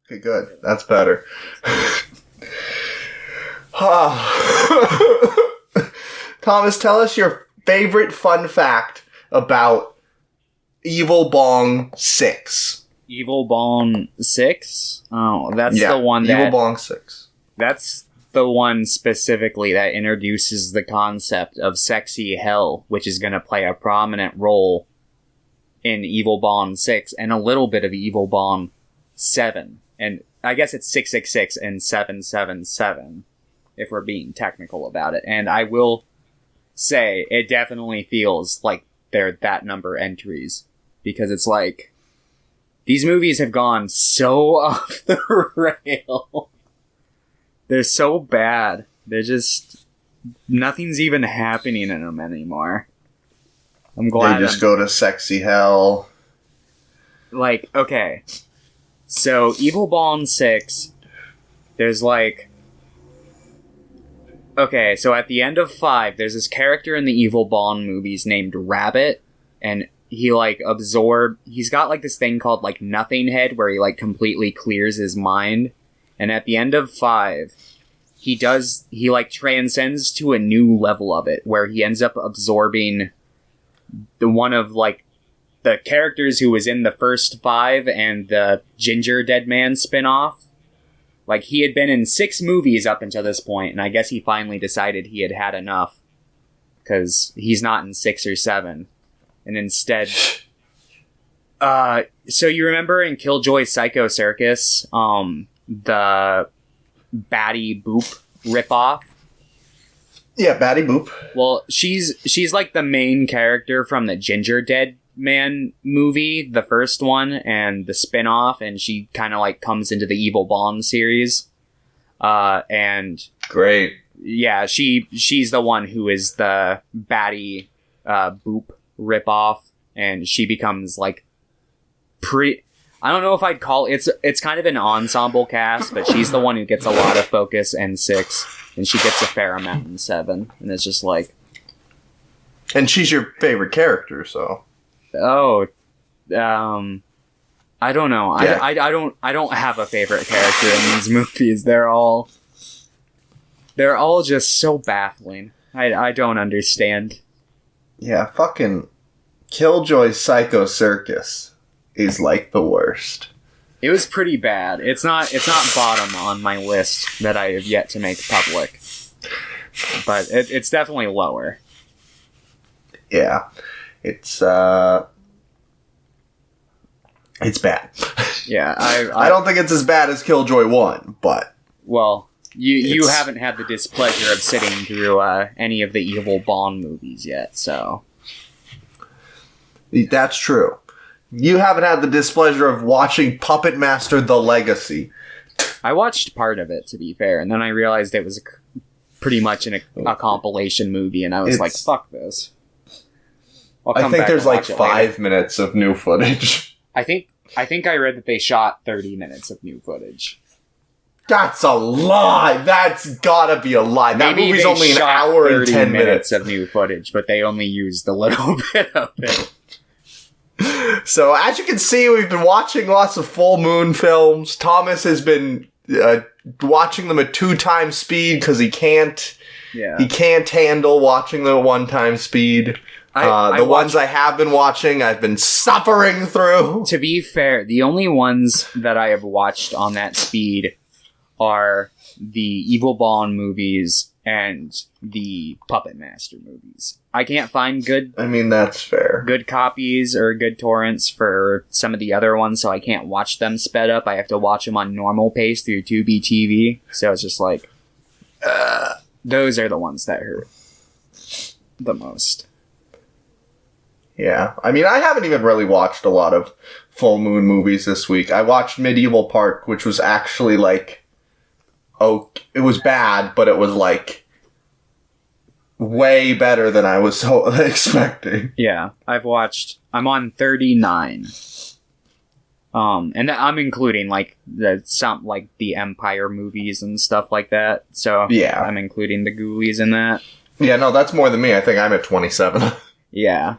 Okay, good. That's better. Thomas, tell us your favorite fun fact about Evil Bong 6. Evil Bong 6? Oh, that's the one that... Evil Bong 6. That's the one specifically that introduces the concept of sexy hell, which is going to play a prominent role in Evil Bong 6 and a little bit of Evil Bong 7. And I guess it's 666 and 777, if we're being technical about it. And I will say, it definitely feels like they're that number entries. Because it's like, these movies have gone so off the rail. They're so bad. They're just... Nothing's even happening in them anymore. I'm glad they just go to sexy hell. Like, okay. So, Evil Bong 6, there's like... Okay, so at the end of 5, there's this character in the Evil Bong movies named Rabbit, and he, like, he's got, like, this thing called, like, Nothing Head, where he, like, completely clears his mind, and at the end of 5, he, like, transcends to a new level of it, where he ends up absorbing one of, like, the characters who was in the first 5 and the Ginger Dead Man spin-off. Like, he had been in 6 movies up until this point, and I guess he finally decided he had had enough. Because he's not in 6 or 7. And instead... so you remember in Killjoy Psycho Circus, the Batty Boop ripoff? Yeah, Batty Boop. Well, she's like the main character from the Ginger Dead Man movie, the first one, and the spin-off, and she kind of like comes into the Evil Bong series. And great. Yeah, she's the one who is the Batty Boop ripoff, and she becomes like I don't know if I'd call it's kind of an ensemble cast, but she's the one who gets a lot of focus in 6, and she gets a fair amount in 7, and it's just like... And she's your favorite character, so... Oh, I don't know. Yeah. I don't have a favorite character in these movies. They're all just so baffling. I don't understand. Yeah, fucking Killjoy Psycho Circus is like the worst. It was pretty bad. It's not bottom on my list that I have yet to make public, but it's definitely lower. Yeah. It's bad. Yeah, I don't think it's as bad as Killjoy 1, but... Well, you haven't had the displeasure of sitting through any of the Evil Bong movies yet, so... That's true. You haven't had the displeasure of watching Puppet Master: The Legacy. I watched part of it, to be fair, and then I realized it was pretty much a compilation movie, and I was like, fuck this. I think there's like 5 minutes of new footage. I think I read that they shot 30 minutes of new footage. That's a lie. That's gotta be a lie. That Maybe movie's only an hour and 10 minutes of new footage, but they only used a little bit of it. So, as you can see, we've been watching lots of full moon films. Thomas has been watching them at 2x speed because he can't handle watching them at 1x speed. The ones I have been watching, I've been suffering through. To be fair, the only ones that I have watched on that speed are the Evil Bong movies and the Puppet Master movies. I can't find that's fair. Good copies or good torrents for some of the other ones, so I can't watch them sped up. I have to watch them on normal pace through Tubi TV. So it's just like, those are the ones that hurt the most. Yeah. I haven't even really watched a lot of full moon movies this week. I watched Medieval Park, which was actually like... it was bad, but it was like... way better than I was so expecting. Yeah. I'm on 39. And I'm including like the Empire movies and stuff like that. So yeah, I'm including the Ghoulies in that. Yeah, no, that's more than me. I think I'm at 27. Yeah.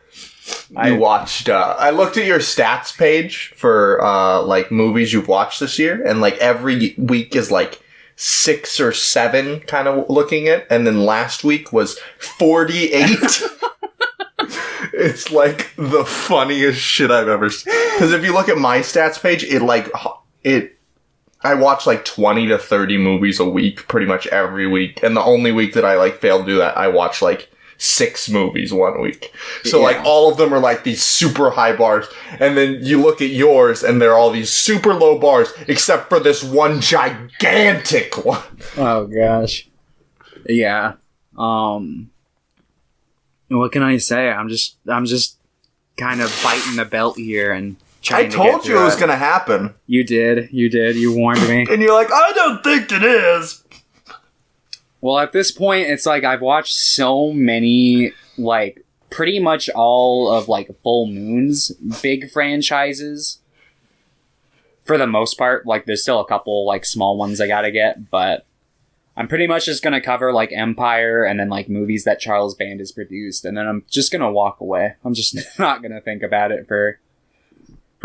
you watched. I looked at your stats page for like movies you've watched this year, and like every week is like 6 or 7 kind of looking at, and then last week was 48. It's like the funniest shit I've ever seen. Because if you look at my stats page, I watch like 20 to 30 movies a week, pretty much every week. And the only week that I like failed to do that, I watch like 6 movies one week. So like all of them are like these super high bars. And then you look at yours and they're all these super low bars, except for this one gigantic one. Oh gosh. Yeah. What can I say? I'm just kind of biting the belt here and trying to get through it. I told you it was going to happen. You did. You warned me. And you're like, I don't think it is. Well, at this point, it's like I've watched so many, like, pretty much all of, like, Full Moon's big franchises. For the most part. Like, there's still a couple, like, small ones I gotta get, but I'm pretty much just gonna cover, like, Empire and then, like, movies that Charles Band has produced, and then I'm just gonna walk away. I'm just not gonna think about it for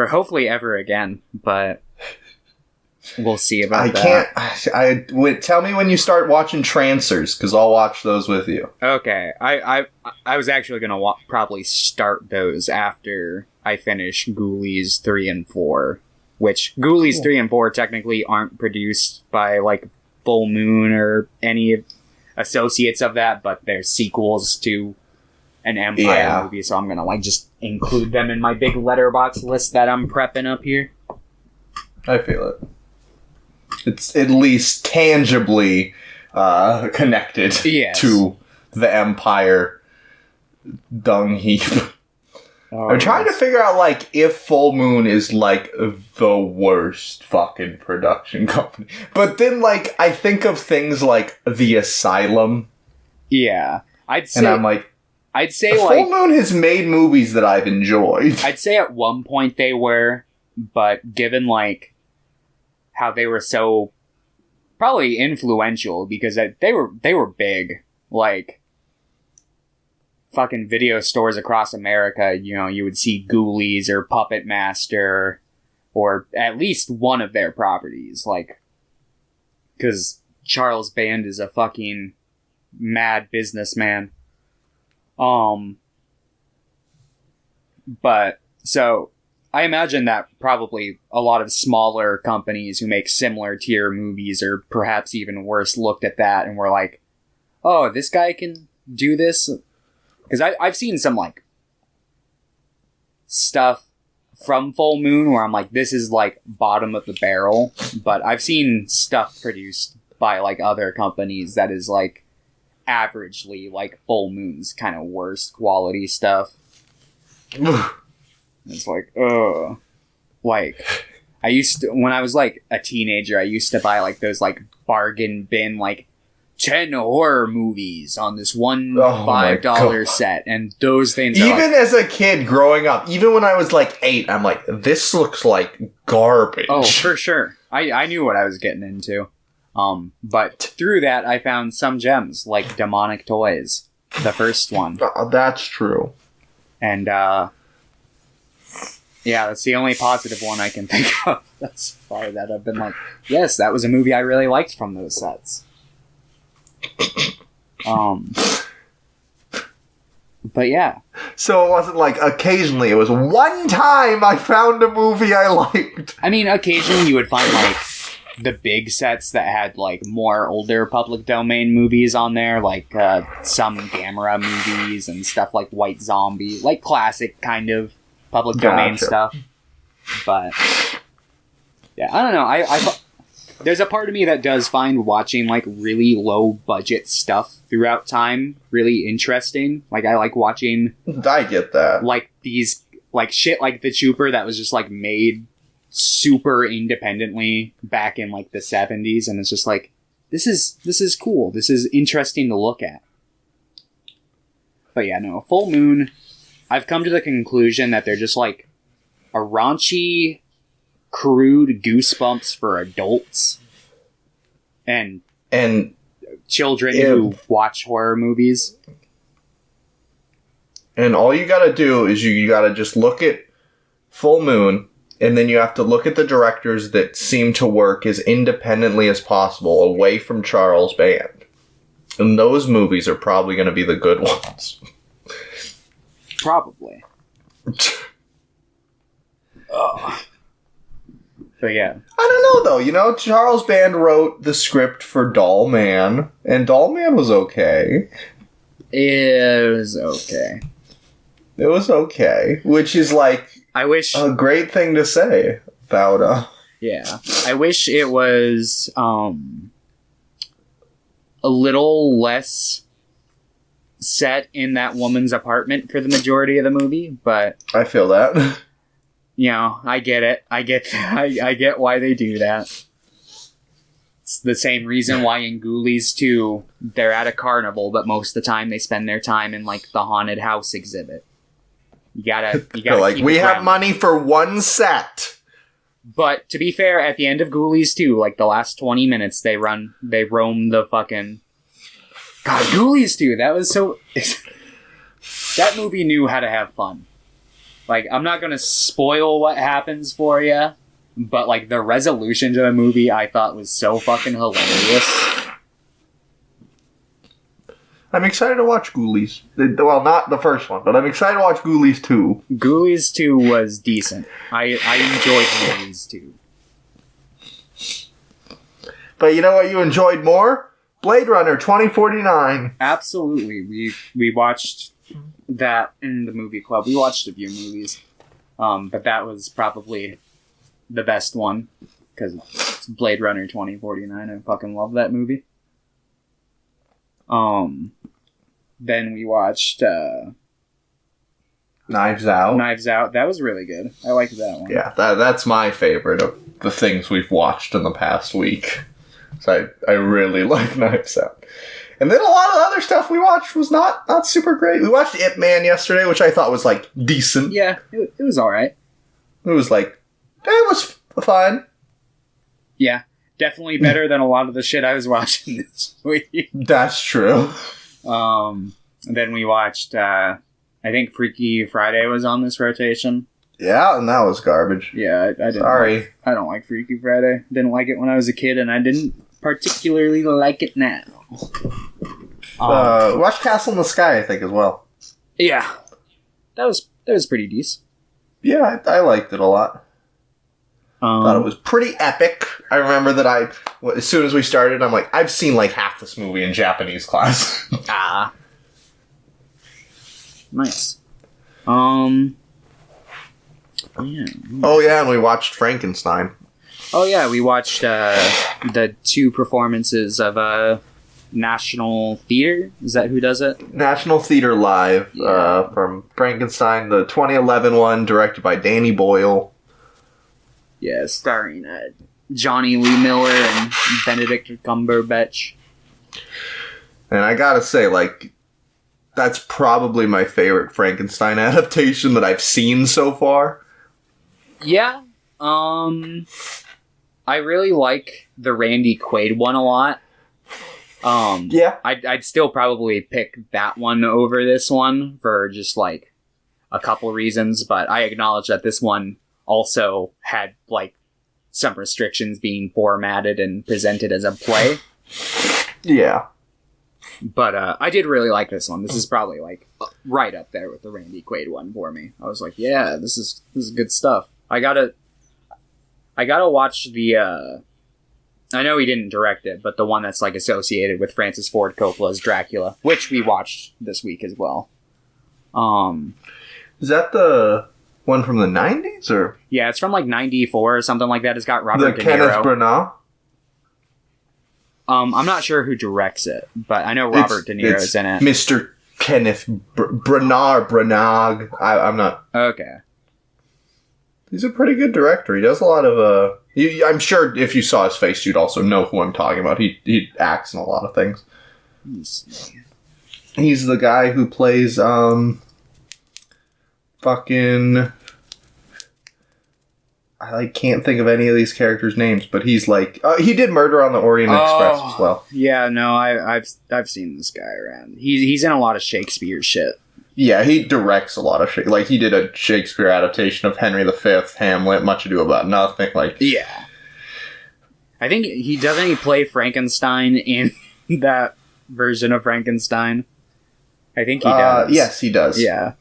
hopefully ever again, but we'll see about that. Tell me when you start watching Trancers, because I'll watch those with you. Okay, I was actually gonna probably start those after I finish Ghoulies 3 and 4, which Ghoulies 3 and 4 technically aren't produced by, like, Full Moon or any associates of that, but they're sequels to an Empire movie, so I'm gonna like just include them in my big letterbox list that I'm prepping up here. I feel it. It's at least tangibly connected to the Empire dung heap. I'm trying to figure out, like, if Full Moon is, like, the worst fucking production company. But then, like, I think of things like The Asylum. Yeah. I'd say Full Moon has made movies that I've enjoyed. I'd say at one point they were, but given, like, how they were so probably influential, because they were big, like, fucking video stores across America, you know, you would see Ghoulies or Puppet Master or at least one of their properties, like, because Charles Band is a fucking mad businessman. But, so, I imagine that probably a lot of smaller companies who make similar tier movies or perhaps even worse looked at that and were like, oh, this guy can do this? Because I've seen some, like, stuff from Full Moon where I'm like, this is, like, bottom of the barrel. But I've seen stuff produced by, like, other companies that is, like, averagely, like, Full Moon's kind of worst quality stuff. It's like, ugh. Like, I used to, when I was, like, a teenager, I used to buy, like, those, like, bargain bin, like, 10 horror movies on this one $5 set, and those things even are like, as a kid growing up, even when I was like 8, I'm like, this looks like garbage. Oh, for sure. I knew what I was getting into. But through that, I found some gems, like Demonic Toys, the first one. That's true. And, yeah, that's the only positive one I can think of thus far that I've been like, yes, that was a movie I really liked from those sets. But yeah. So it wasn't like occasionally, it was one time I found a movie I liked. I mean, occasionally you would find like the big sets that had like more older public domain movies on there, like some Gamera movies and stuff like White Zombie, like classic kind of public domain stuff. But yeah, I don't know. There's a part of me that does find watching, like, really low-budget stuff throughout time really interesting. Like, I like watching... I get that. Like, these... Like, shit like The Trooper that was just, like, made super independently back in, like, the 70s. And it's just like, this is cool. This is interesting to look at. But yeah, no. Full Moon, I've come to the conclusion that they're just, like, a raunchy... crude Goosebumps for adults and children who watch horror movies. And all you gotta do is you gotta just look at Full Moon, and then you have to look at the directors that seem to work as independently as possible away from Charles Band. And those movies are probably going to be the good ones. Probably. Oh. But yeah. I don't know, though. You know, Charles Band wrote the script for Doll Man, and Doll Man was okay. It was okay. It was okay. Which is, like, I wish a great thing to say about, Yeah. I wish it was, a little less set in that woman's apartment for the majority of the movie, but I feel that. You know, I get it. I get why they do that. It's the same reason why in Ghoulies 2, they're at a carnival, but most of the time they spend their time in, like, the haunted house exhibit. You gotta like, we have money for one set. But to be fair, at the end of Ghoulies 2, like the last 20 minutes, they roam the fucking... God, Ghoulies 2, that was so... That movie knew how to have fun. Like, I'm not gonna spoil what happens for you, but, like, the resolution to the movie I thought was so fucking hilarious. I'm excited to watch Ghoulies. Well, not the first one, but I'm excited to watch Ghoulies 2. Ghoulies 2 was decent. I enjoyed Ghoulies 2. But you know what you enjoyed more? Blade Runner 2049. Absolutely. We watched that in the movie club. We watched a few movies. But that was probably the best one. Because it's Blade Runner 2049. I fucking love that movie. Then we watched Knives Out. Knives Out. That was really good. I liked that one. Yeah, that's my favorite of the things we've watched in the past week. So I really like Knives Out. And then a lot of the other stuff we watched was not super great. We watched Ip Man yesterday, which I thought was, like, decent. Yeah, it was alright. It was, like, it was fine. Yeah, definitely better than a lot of the shit I was watching this week. That's true. Then we watched, I think Freaky Friday was on this rotation. Yeah, and that was garbage. Yeah, I didn't. Sorry. I don't like Freaky Friday. Didn't like it when I was a kid, and I didn't particularly like it now. Watch Castle in the Sky, I think, as well. Yeah. That was pretty decent. Yeah, I liked it a lot. Thought it was pretty epic. I remember that as soon as we started, I'm like, I've seen like half this movie in Japanese class. Nice. Yeah. Oh yeah, and we watched Frankenstein. Oh yeah, we watched the 2 performances of National Theater. Is that who does it? National Theater Live, yeah. From Frankenstein, the 2011 one, directed by Danny Boyle. Yeah, starring Johnny Lee Miller and Benedict Cumberbatch. And I gotta say, like, that's probably my favorite Frankenstein adaptation that I've seen so far. Yeah. I really like the Randy Quaid one a lot. Yeah. I'd still probably pick that one over this one for just, like, a couple reasons, but I acknowledge that this one also had, like, some restrictions being formatted and presented as a play. Yeah. But I did really like this one. This is probably, like, right up there with the Randy Quaid one for me. I was like, yeah, this is good stuff. I gotta watch the, I know he didn't direct it, but the one that's, like, associated with Francis Ford Coppola's Dracula, which we watched this week as well. Is that the one from the 90s, or? Yeah, it's from, like, 94 or something like that. It's got Robert De Niro. Kenneth Branagh? I'm not sure who directs it, but I know Robert De Niro is in it. Mr. Kenneth Branagh. I'm not... Okay. He's a pretty good director. He does a lot of... I'm sure if you saw his face, you'd also know who I'm talking about. He acts in a lot of things. He's the guy who plays, fucking... I can't think of any of these characters' names, but he's like... he did Murder on the Orient Express as well. Yeah, no, I've seen this guy around. He's in a lot of Shakespeare shit. Yeah, he directs a lot of shit. Like, he did a Shakespeare adaptation of Henry V, Hamlet, Much Ado About Nothing. Like, yeah. I think he play Frankenstein in that version of Frankenstein. I think he does. Yes, he does. Yeah.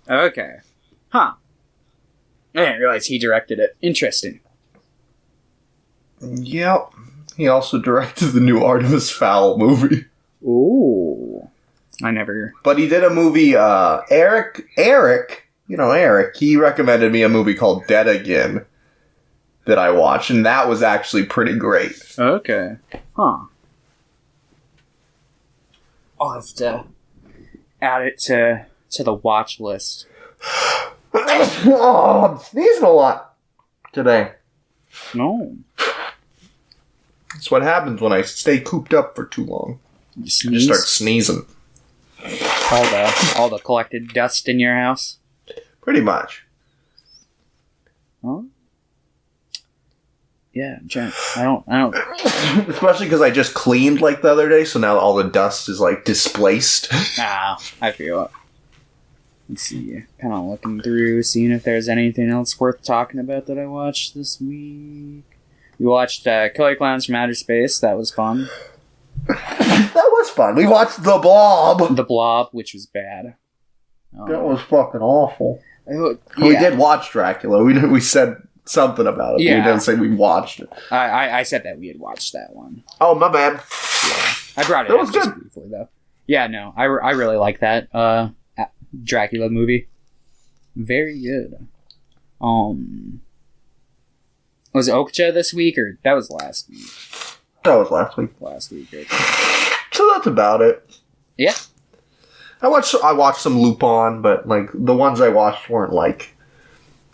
Okay. Huh. I didn't realize he directed it. Interesting. Yep. He also directed the new Artemis Fowl movie. Ooh. I never... But he did a movie, Eric, you know Eric, he recommended me a movie called Dead Again that I watched, and that was actually pretty great. Okay. Huh. I'll have to add it to the watch list. Oh, I'm sneezing a lot today. No. That's what happens when I stay cooped up for too long. You I just start sneezing. All the collected dust in your house? Pretty much. Huh? Yeah, I don't... Especially because I just cleaned, like, the other day, so now all the dust is, like, displaced. Ah, I feel it. Let's see. Kind of looking through, seeing if there's anything else worth talking about that I watched this week. We watched Killer Clowns from Outer Space. That was fun. That was fun. We watched The Blob. The Blob, which was bad. That was fucking awful. Yeah. We did watch Dracula. We said something about it. Yeah. But we didn't say we watched it. I said that we had watched that one. Oh, my bad. Yeah. I brought it up just briefly, though. Yeah, no. I really like that Dracula movie. Very good. Was Okja this week, or that was last week? That was last week. Last week, okay. So that's about it. Yeah. I watched some Lupin, but like the ones I watched weren't like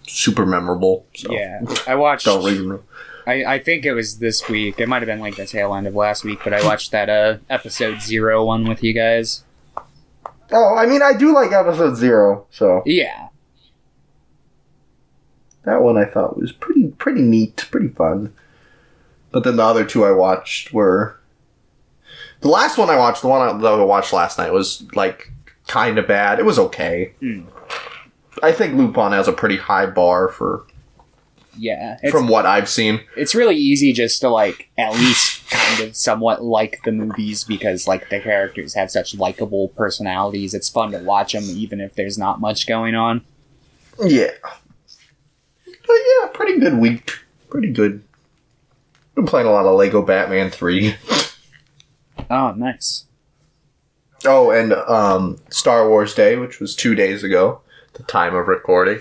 super memorable. So. Yeah, I watched. Don't read them. I think it was this week. It might have been like the tail end of last week, but I watched that episode 0 one with you guys. Oh, I mean, I do like episode 0, so yeah. That one I thought was pretty neat, pretty fun. But then the other two I watched were... The last one I watched, the one that I watched last night, was, like, kind of bad. It was okay. I think Lupin has a pretty high bar for... Yeah. From what I've seen. It's really easy just to, like, at least kind of somewhat like the movies because, like, the characters have such likable personalities. It's fun to watch them even if there's not much going on. Yeah. But yeah, pretty good week. Pretty good. Been playing a lot of Lego Batman 3. Oh, nice. Oh, and Star Wars Day, which was 2 days ago, the time of recording.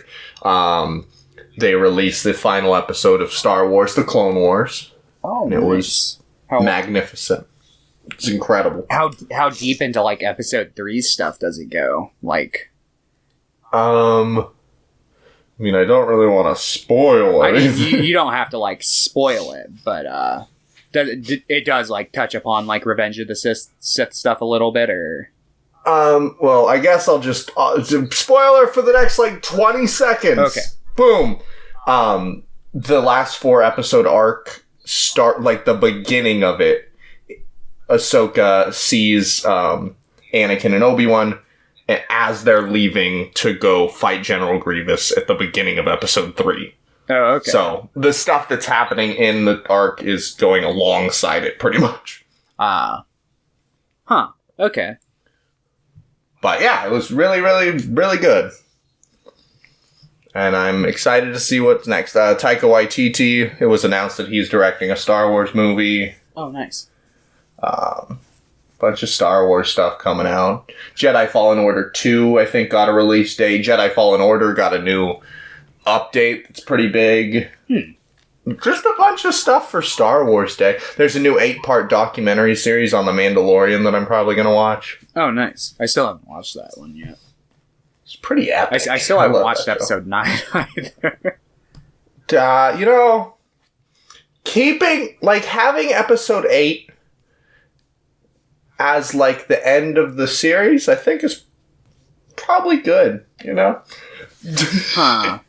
They released the final episode of Star Wars, The Clone Wars. Oh, and it was magnificent. It's incredible. How deep into, like, episode 3 stuff does it go? Like... I mean, I don't really want to spoil it. I mean, you don't have to, like, spoil it, but, it does, like, touch upon, like, Revenge of the Sith stuff a little bit, or... Well, I guess I'll just... spoiler for the next, like, 20 seconds. Okay. Boom! The last 4 episode arc start, like, the beginning of it. Ahsoka sees, Anakin and Obi-Wan as they're leaving to go fight General Grievous at the beginning of episode 3. Oh, okay. So, the stuff that's happening in the arc is going alongside it, pretty much. Huh. Okay. But yeah, it was really, really, really good. And I'm excited to see what's next. Taika Waititi, it was announced that he's directing a Star Wars movie. Oh, nice. Bunch of Star Wars stuff coming out. Jedi Fallen Order 2, I think, got a release date. Jedi Fallen Order got a new update that's pretty big. Just a bunch of stuff for Star Wars Day. There's a new 8-part documentary series on The Mandalorian that I'm probably going to watch. Oh, nice. I still haven't watched that one yet. It's pretty epic. I still haven't watched episode 9 either. You know, having episode 8 as, like, the end of the series, I think is probably good, you know? Huh.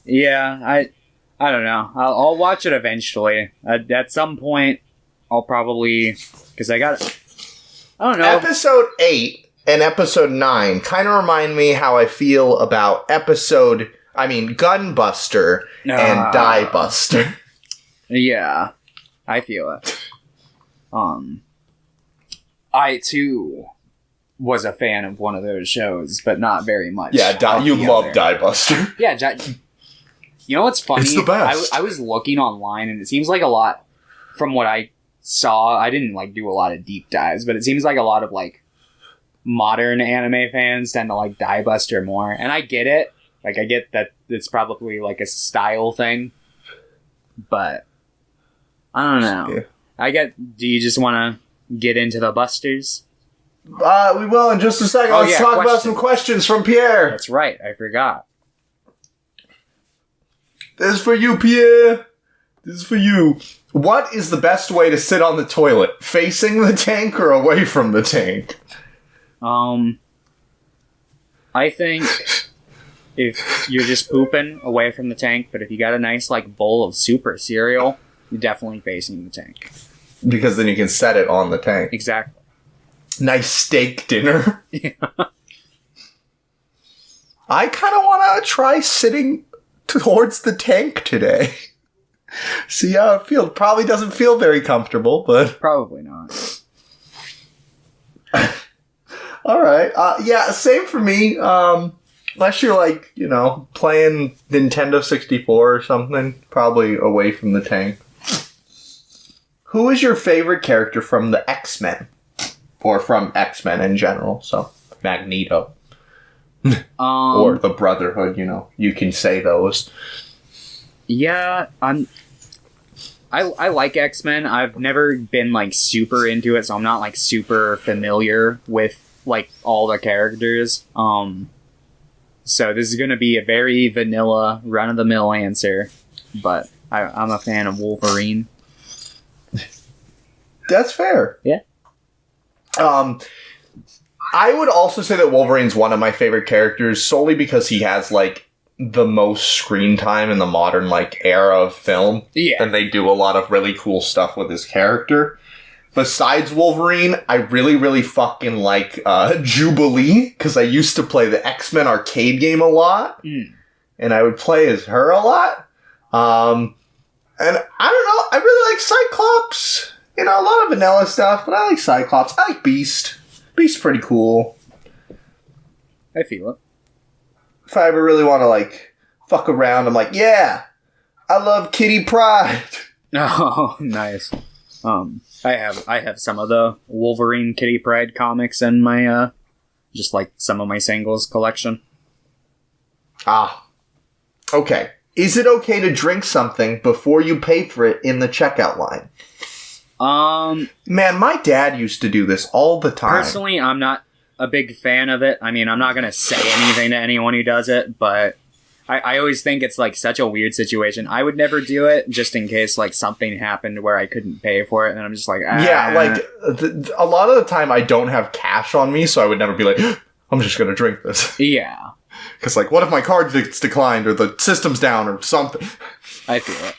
Yeah, I don't know. I'll watch it eventually. At some point, I'll probably... Because I don't know. Episode 8 and episode 9 kind of remind me how I feel about Gunbuster and Diebuster. Yeah, I feel it. I too was a fan of one of those shows, but not very much. Yeah, you love Diebuster. Yeah, you know what's funny? It's the best. I was looking online, and it seems like a lot from what I saw. I didn't like do a lot of deep dives, but it seems like a lot of like modern anime fans tend to like Diebuster more, and I get it. Like, I get that it's probably like a style thing, but I don't know. Yeah. Do you just want to get into the busters? We will in just a second. Let's talk about some questions from Pierre. That's right. I forgot. This is for you, Pierre. This is for you. What is the best way to sit on the toilet? Facing the tank or away from the tank? I think if you're just pooping, away from the tank, but if you got a nice like bowl of super cereal, you're definitely facing the tank. Because then you can set it on the tank. Exactly. Nice steak dinner. Yeah. I kind of want to try sitting towards the tank today. See how it feels. Probably doesn't feel very comfortable, but... Probably not. Alright. Yeah, same for me. Unless you're like, playing Nintendo 64 or something. Probably away from the tank. Who is your favorite character from the X-Men? Or from X-Men in general, so Magneto. Or the Brotherhood, you can say those. Yeah, I like X-Men. I've never been like super into it, so I'm not like super familiar with like all the characters. So this is gonna be a very vanilla, run-of-the-mill answer, but I'm a fan of Wolverine. That's fair. Yeah. I would also say that Wolverine's one of my favorite characters solely because he has like the most screen time in the modern like era of film. Yeah. And they do a lot of really cool stuff with his character. Besides Wolverine, I really, really fucking like Jubilee because I used to play the X-Men arcade game a lot. And I would play as her a lot. And I don't know, I really like Cyclops. A lot of vanilla stuff, but I like Cyclops. I like Beast. Beast's pretty cool. I feel it. If I ever really want to, like, fuck around, I'm like, yeah, I love Kitty Pryde. Oh, nice. I have some of the Wolverine Kitty Pryde comics in my, just like some of my singles collection. Okay. Is it okay to drink something before you pay for it in the checkout line? Man, my dad used to do this all the time. Personally, I'm not a big fan of it. I mean, I'm not going to say anything to anyone who does it, but I always think it's like such a weird situation. I would never do it just in case like something happened where I couldn't pay for it, and I'm just like, Yeah, like a lot of the time I don't have cash on me, so I would never be like, I'm just going to drink this. Yeah. Because like, what if my card gets declined or the system's down or something? I feel it.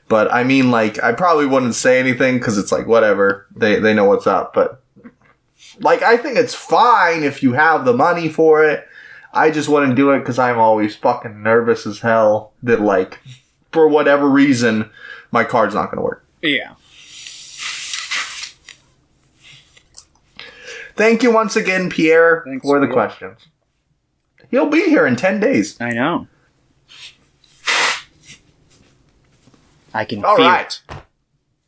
But, I mean, like, I probably wouldn't say anything because it's like, whatever. They know what's up. But, like, I think it's fine if you have the money for it. I just wouldn't do it because I'm always fucking nervous as hell that, like, for whatever reason, my card's not going to work. Yeah. Thank you once again, Pierre, for the Pierre. questions. He'll be here in 10 days. I know. I can All feel right.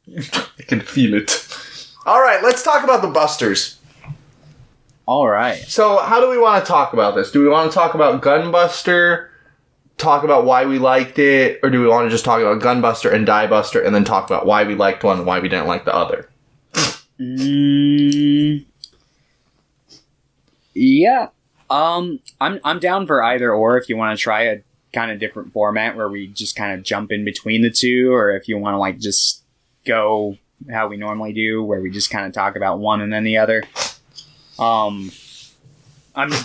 it. I can feel it. All right, let's talk about the Busters. All right. So, how do we want to talk about this? Do we want to talk about Gunbuster, talk about why we liked it, or do we want to just talk about Gunbuster and Diebuster and then talk about why we liked one and why we didn't like the other? Yeah. I'm down for either or if you want to try a kind of different format where we just kind of jump in between the two, or if you want to like just go how we normally do where we just kind of talk about one and then the other. I'm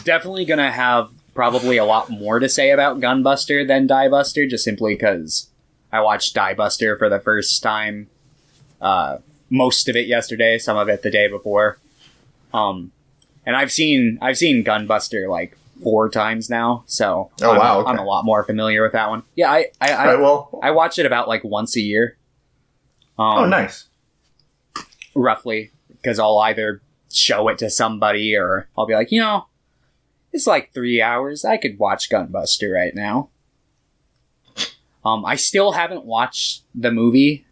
definitely gonna have probably a lot more to say about Gunbuster than Diebuster, just simply because I watched Diebuster for the first time most of it yesterday, some of it the day before. And I've seen Gunbuster like 4 times now, so I'm a lot more familiar with that one. Yeah, I watch it about like once a year. Nice. Roughly, because I'll either show it to somebody or I'll be like, it's like 3 hours. I could watch Gunbuster right now. I still haven't watched the movie.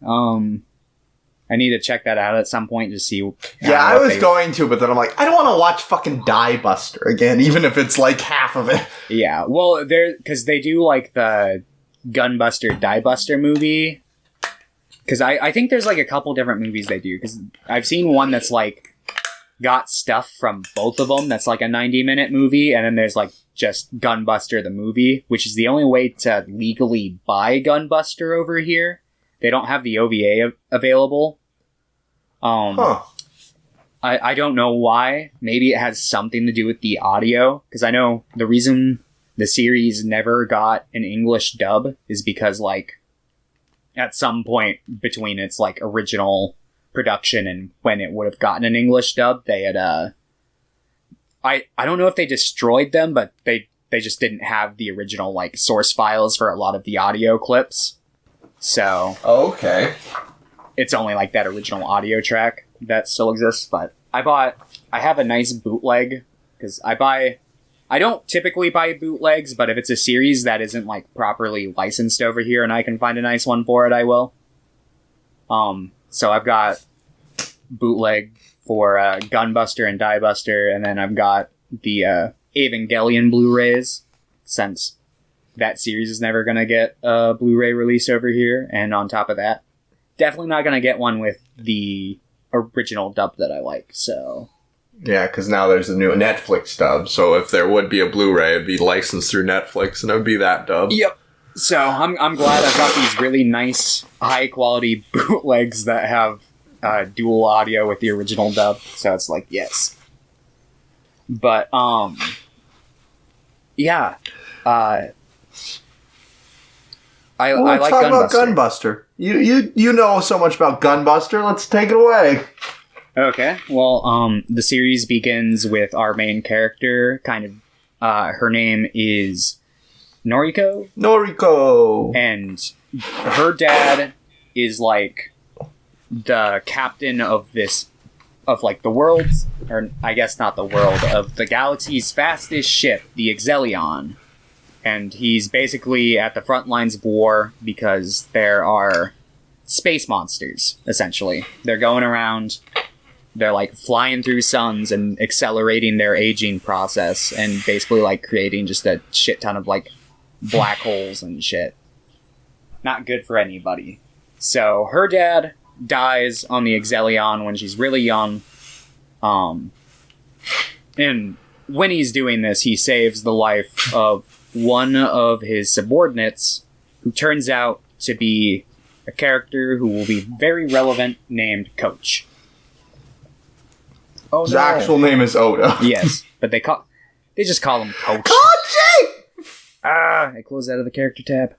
I need to check that out at some point to see. Yeah, I was going to, but then I'm like, I don't want to watch fucking Diebuster again, even if it's like half of it. Yeah, well, because they do like the Gunbuster Diebuster movie. Because I think there's like a couple different movies they do. Because I've seen one that's like got stuff from both of them. That's like a 90-minute movie, and then there's like just Gunbuster the movie, which is the only way to legally buy Gunbuster over here. They don't have the OVA available. I don't know why. Maybe it has something to do with the audio. Because I know the reason the series never got an English dub is because, like, at some point between its, like, original production and when it would have gotten an English dub, they had, I don't know if they destroyed them, but they just didn't have the original, like, source files for a lot of the audio clips. So... Okay. It's only, like, that original audio track that still exists, but I have a nice bootleg, because I don't typically buy bootlegs, but if it's a series that isn't, like, properly licensed over here and I can find a nice one for it, I will. So I've got bootleg for Gunbuster and Diebuster, and then I've got the Evangelion Blu-rays, since that series is never going to get a Blu-ray release over here, and on top of that, definitely not going to get one with the original dub that I like, so... Yeah, because now there's a new Netflix dub, so if there would be a Blu-ray, it'd be licensed through Netflix, and it would be that dub. Yep. So, I'm glad I've got these really nice, high-quality bootlegs that have dual audio with the original dub, so it's like, yes. But, yeah. I like talk Gunbuster. about Gunbuster. You know so much about Gunbuster. Let's take it away. Okay. Well, the series begins with our main character. Her name is Noriko. Noriko. And her dad is like the captain of the world's, or I guess not the world, of the galaxy's fastest ship, the Exelion. And he's basically at the front lines of war because there are space monsters, essentially. They're going around, they're like flying through suns and accelerating their aging process and basically like creating just a shit ton of like black holes and shit. Not good for anybody. So her dad dies on the Exelion when she's really young. And when he's doing this, he saves the life of one of his subordinates, who turns out to be a character who will be very relevant, named Coach. Oh, his actual name is Oda. Yes, but they just call him Coach. Koji! I closed out of the character tab.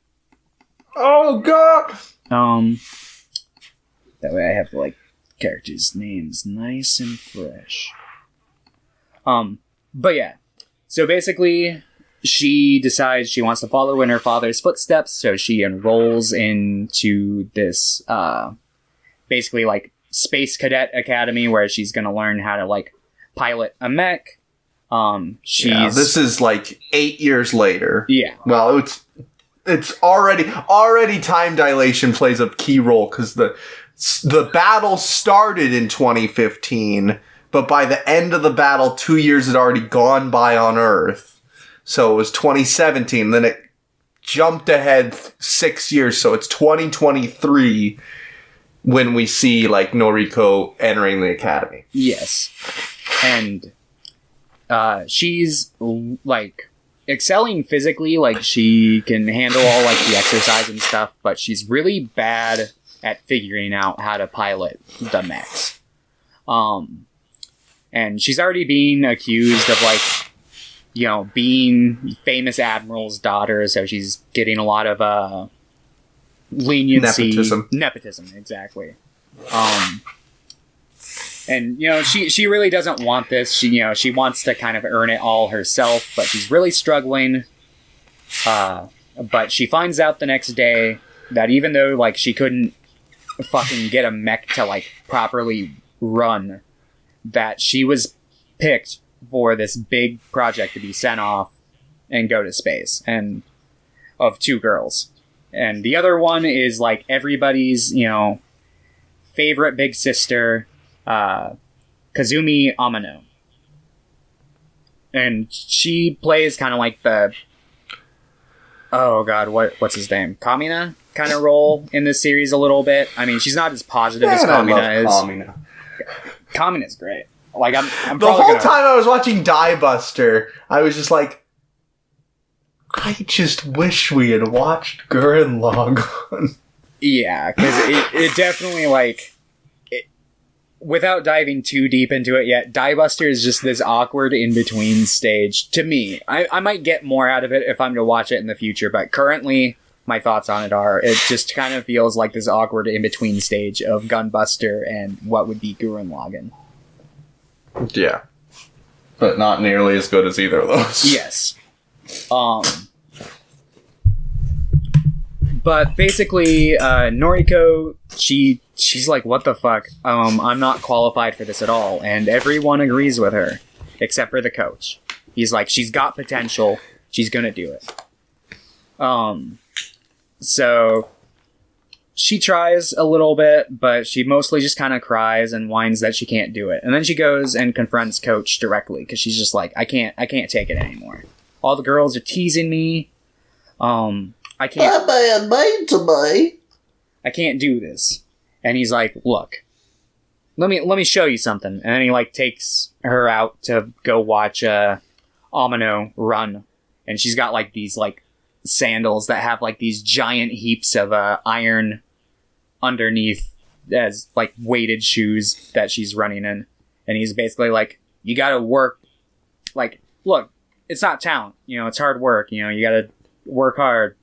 Oh god! That way I have like characters' names nice and fresh. But yeah. So basically, she decides she wants to follow in her father's footsteps, so she enrolls into this, basically, like, Space Cadet Academy, where she's gonna learn how to, like, pilot a mech. This is, like, 8 years later. Yeah. Well, it's already time dilation plays a key role, because the battle started in 2015, but by the end of the battle, 2 years had already gone by on Earth. So it was 2017, then it jumped ahead 6 years, so it's 2023 when we see, like, Noriko entering the academy. Yes. And she's, like, excelling physically, like, she can handle all, like, the exercise and stuff, but she's really bad at figuring out how to pilot the mechs. And she's already being accused of, like, being famous admiral's daughter, so she's getting a lot of leniency. Nepotism. Nepotism, exactly. And, she really doesn't want this. She wants to kind of earn it all herself, but she's really struggling. But she finds out the next day that even though, like, she couldn't fucking get a mech to, like, properly run, that she was picked for this big project to be sent off and go to space, and of 2 girls. And the other one is, like, everybody's, favorite big sister, Kazumi Amano. And she plays kind of like the... Oh god, what's his name? Kamina kind of role in this series a little bit. I mean, she's not as positive as Kamina is. Kamina's great. Like, I'm the whole time I was watching Diebuster, I was just like, I just wish we had watched Gurren Lagann. Yeah, because it definitely, like, without diving too deep into it yet, Diebuster is just this awkward in-between stage. To me, I might get more out of it if I'm to watch it in the future, but currently, my thoughts on it are, it just kind of feels like this awkward in-between stage of Gunbuster and what would be Gurren Lagann. Yeah. But not nearly as good as either of those. Yes. But basically, Noriko, she's like, what the fuck? I'm not qualified for this at all. And everyone agrees with her, except for the coach. He's like, she's got potential. She's gonna do it. So she tries a little bit, but she mostly just kind of cries and whines that she can't do it. And then she goes and confronts Coach directly, because she's just like, I can't take it anymore. All the girls are teasing me. I can't. I can't do this. And he's like, look, let me show you something. And then he like takes her out to go watch Amano run, and she's got like these like sandals that have like these giant heaps of iron underneath as like weighted shoes that she's running in. And he's basically like, you gotta work. Like, look, it's not talent, it's hard work. You gotta work hard,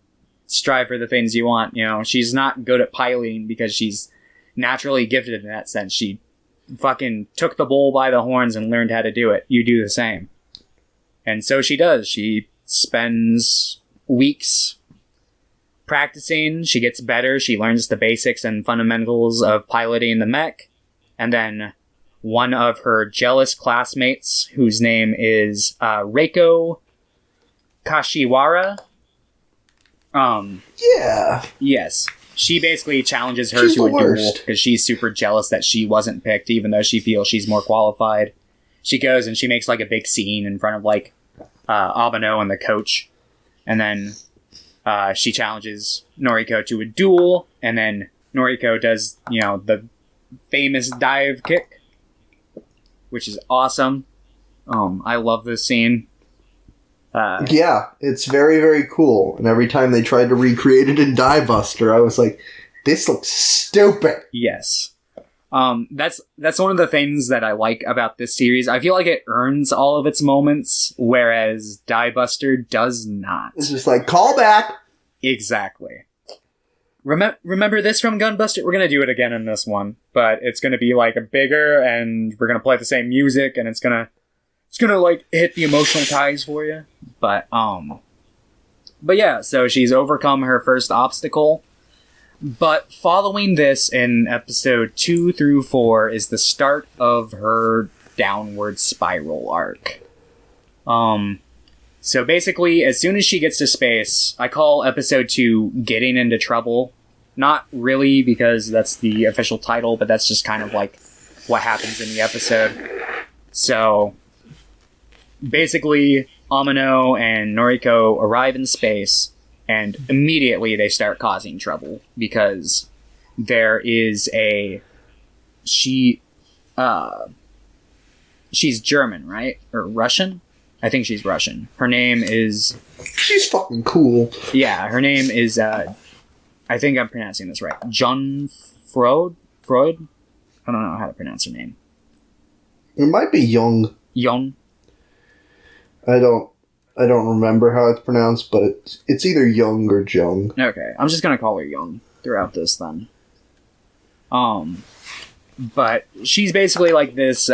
strive for the things you want. She's not good at piloting because she's naturally gifted in that sense. She fucking took the bull by the horns and learned how to do it. You do the same. And so she does. She spends weeks practicing. She gets better. She learns the basics and fundamentals of piloting the mech. And then one of her jealous classmates, whose name is Reiko Kashiwara. Yeah. Yes. She basically challenges her to a duel because she's super jealous that she wasn't picked, even though she feels she's more qualified. She goes and she makes like a big scene in front of like Abano and the coach. And then she challenges Noriko to a duel. And then Noriko does, the famous dive kick, which is awesome. I love this scene. Yeah, it's very, very cool. And every time they tried to recreate it in Diebuster, I was like, this looks stupid. Yes. That's one of the things that I like about this series. I feel like it earns all of its moments, whereas Diebuster does not. It's just like, call back. Exactly. Remember this from Gunbuster? We're going to do it again in this one, but it's going to be like a bigger, and we're going to play the same music, and it's going to like hit the emotional ties for you. But yeah, so she's overcome her first obstacle. But following this in episode 2 through 4 is the start of her downward spiral arc. So basically, as soon as she gets to space, I call episode 2 Getting into Trouble. Not really because that's the official title, but that's just kind of like what happens in the episode. So basically, Amano and Noriko arrive in space, and immediately they start causing trouble because there is she's German, right? Or Russian? I think she's Russian. Her name is... She's fucking cool. Yeah, her name is, I think I'm pronouncing this right. John Freud? I don't know how to pronounce her name. It might be Young. Young? I don't remember how it's pronounced, but it's either Young or Jung. Okay, I'm just gonna call her Young throughout this then. But she's basically like this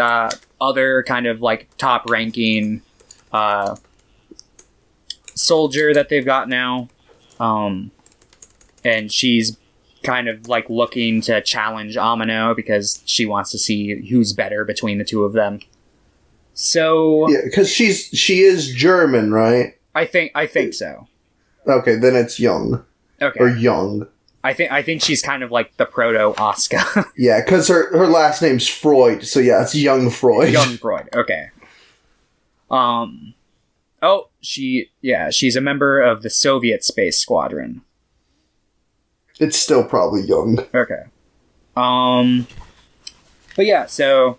other kind of like top ranking soldier that they've got now. And she's kind of like looking to challenge Amino because she wants to see who's better between the two of them. So yeah, because she is German, right? I think so. Okay, then it's Young. Okay. Or Young. I think she's kind of like the proto Asuka. Yeah, because her last name's Freud, so yeah, it's Young Freud. Young Freud. Okay. Oh, she's a member of the Soviet Space Squadron. It's still probably Young. Okay. But yeah, so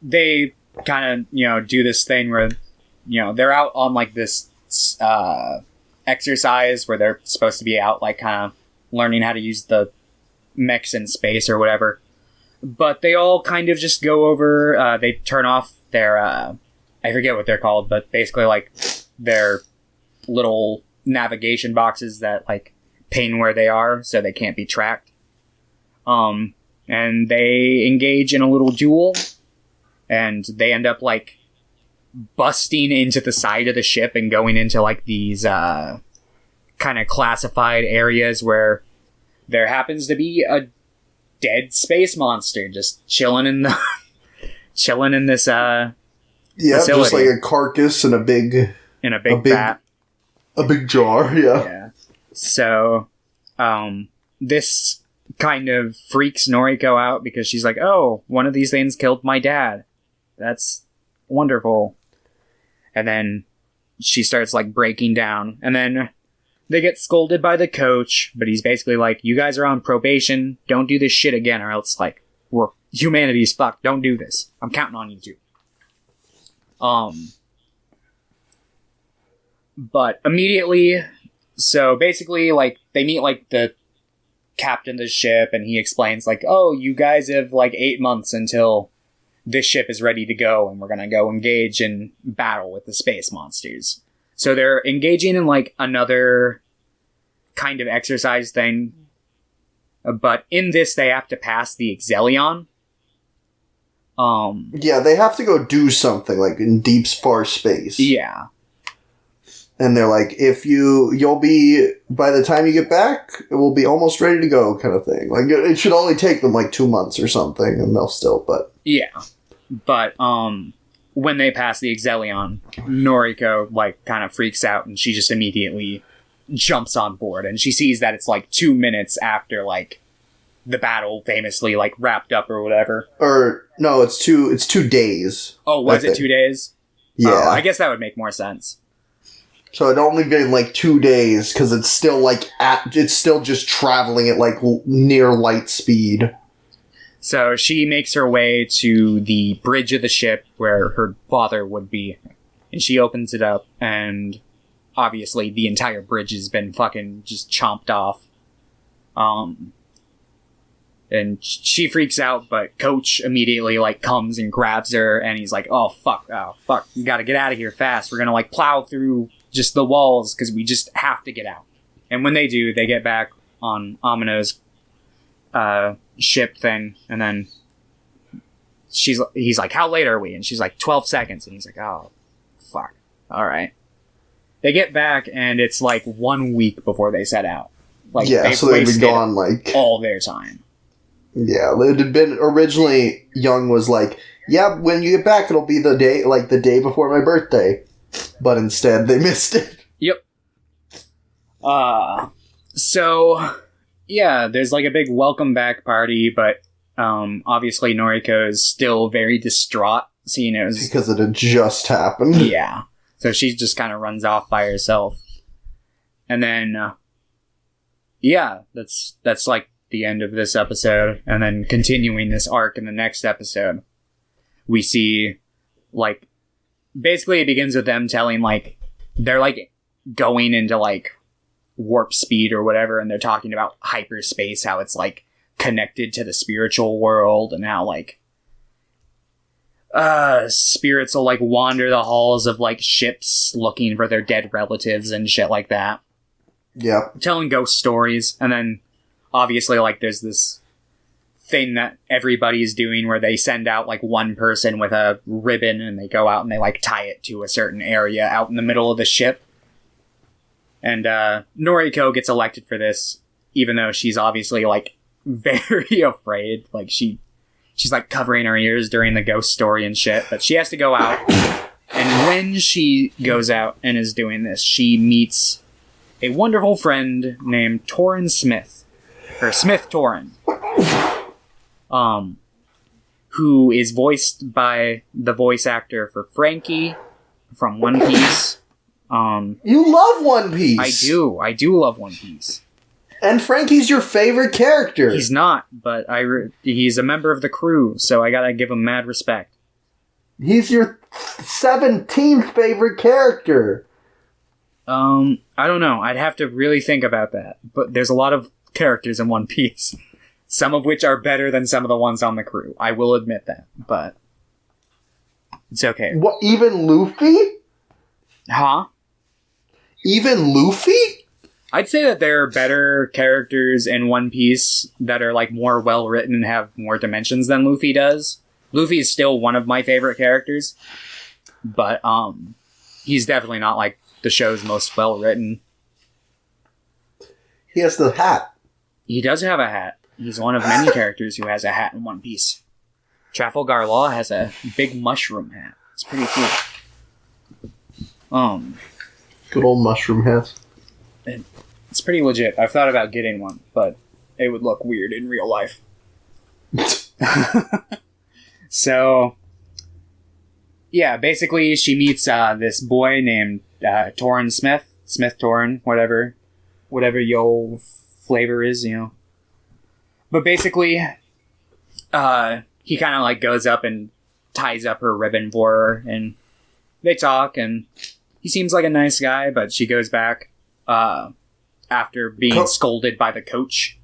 they kind of, do this thing where, they're out on like this exercise where they're supposed to be out like kind of learning how to use the mechs in space or whatever. But they all kind of just go over, they turn off their, I forget what they're called, but basically like their little navigation boxes that like ping where they are so they can't be tracked. And they engage in a little duel, and they end up like busting into the side of the ship and going into like these kind of classified areas where there happens to be a dead space monster just chilling in the chilling in this facility. Just like a carcass in a big vat. A big jar, yeah. So this kind of freaks Noriko out because she's like, oh, one of these things killed my dad. That's wonderful. And then she starts like breaking down, and then they get scolded by the coach, but he's basically like, you guys are on probation, don't do this shit again, or else like humanity's fucked, don't do this, I'm counting on you two. But immediately, so basically like they meet like the captain of the ship, and he explains like, oh, you guys have like 8 months until this ship is ready to go, and we're gonna go engage in battle with the space monsters. So they're engaging in like another kind of exercise thing, but in this they have to pass the Exelion. Yeah, they have to go do something like in deep far space. Yeah. And they're like, if you'll be, by the time you get back, it will be almost ready to go, kind of thing. Like, it should only take them like 2 months or something, and they'll still, but... Yeah. But, when they pass the Exelion, Noriko, like, kind of freaks out, and she just immediately jumps on board, and she sees that it's, like, 2 minutes after, like, the battle famously, like, wrapped up or whatever. Or, no, it's 2 days. Oh, was it 2 days? Yeah. Oh, I guess that would make more sense. So it only been like 2 days, because it's still like it's still just traveling at like near light speed. So she makes her way to the bridge of the ship where her father would be, and she opens it up, and obviously the entire bridge has been fucking just chomped off. And she freaks out, but Coach immediately like comes and grabs her, and he's like, oh fuck, you gotta get out of here fast, we're gonna like plow through just the walls, because we just have to get out. And when they do, they get back on Amino's ship thing, and then he's like, how late are we? And she's like, 12 seconds. And he's like, oh, fuck. Alright. They get back, and it's like 1 week before they set out. Like, yeah, so they've been gone like... all their time. Yeah, it had been... Originally, Young was like, yeah, when you get back, it'll be the day before my birthday. But instead, they missed it. Yep. So, yeah, there's like a big welcome back party, but obviously Noriko is still very distraught, seeing it was... Because it had just happened. Yeah. So she just kind of runs off by herself. And then, yeah, that's like the end of this episode. And then continuing this arc in the next episode, we see, like... Basically, it begins with them telling, like, they're, like, going into, like, warp speed or whatever, and they're talking about hyperspace, how it's, like, connected to the spiritual world, and how, like, spirits will, like, wander the halls of, like, ships looking for their dead relatives and shit like that. Yeah. Telling ghost stories, and then, obviously, like, there's this thing that everybody's doing where they send out like one person with a ribbon and they go out and they like tie it to a certain area out in the middle of the ship. And Noriko gets elected for this, even though she's obviously like very afraid. Like she's like covering her ears during the ghost story and shit, but she has to go out. And when she goes out and is doing this, she meets a wonderful friend named Torrin Smith, or Smith Torrin. Who is voiced by the voice actor for Frankie from One Piece. You love One Piece. I do love One Piece. And Frankie's your favorite character. He's not, but he's a member of the crew, so I gotta give him mad respect. He's your 17th favorite character. I don't know. I'd have to really think about that. But there's a lot of characters in One Piece. Some of which are better than some of the ones on the crew. I will admit that, but it's okay. What, even Luffy? Huh? Even Luffy? I'd say that there are better characters in One Piece that are like more well written and have more dimensions than Luffy does. Luffy is still one of my favorite characters, but he's definitely not like the show's most well written. He has the hat. He does have a hat. He's one of many characters who has a hat in One Piece. Trafalgar Law has a big mushroom hat. It's pretty cool. Good old mushroom hats. It's pretty legit. I've thought about getting one, but it would look weird in real life. So, yeah, basically she meets this boy named Torrin Smith. Smith Torrin, whatever your flavor is, you know. But basically, he kind of like goes up and ties up her ribbon for her, and they talk, and he seems like a nice guy, but she goes back after being scolded by the coach.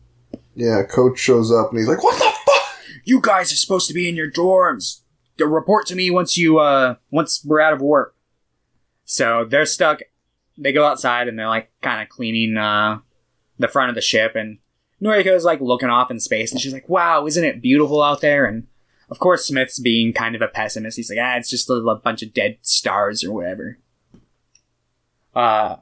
Yeah, coach shows up, and he's like, "What the fuck? You guys are supposed to be in your dorms. Report to me once we're out of work." So they're stuck. They go outside, and they're like kind of cleaning the front of the ship, and Noriko's like looking off in space, and she's like, "Wow, isn't it beautiful out there?" And of course, Smith's being kind of a pessimist. He's like, it's just a bunch of dead stars or whatever. But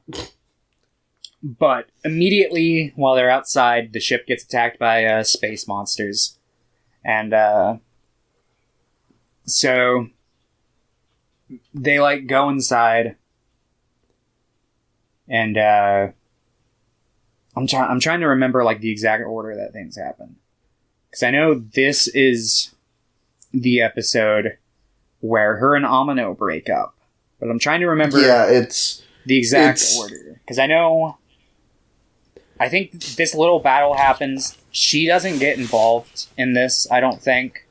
immediately while they're outside, the ship gets attacked by space monsters. And so they like go inside, and I'm trying to remember like the exact order that things happen, because I know this is the episode where her and Amino break up, but I'm trying to remember it's the exact order, because I think this little battle happens. She doesn't get involved in this, I don't think.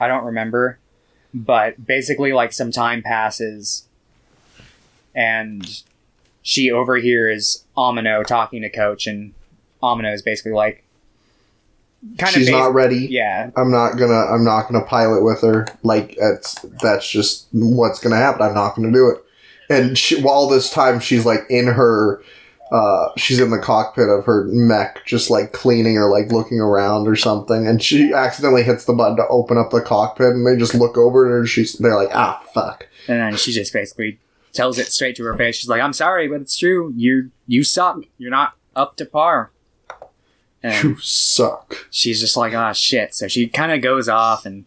I don't remember. But basically, like, some time passes, and she overhears Amino talking to Coach, and Amino is basically like, she's not ready. Yeah. I'm not gonna pilot with her. Like, that's just what's gonna happen. I'm not gonna do it. And while this time she's like in her, she's in the cockpit of her mech, just like cleaning or like looking around or something, and she accidentally hits the button to open up the cockpit, and they just look over at her, and they're like, fuck. And then she just basically tells it straight to her face. She's like, "I'm sorry, but it's true. You suck. You're not up to par. And you suck." She's just like, shit. So she kind of goes off, and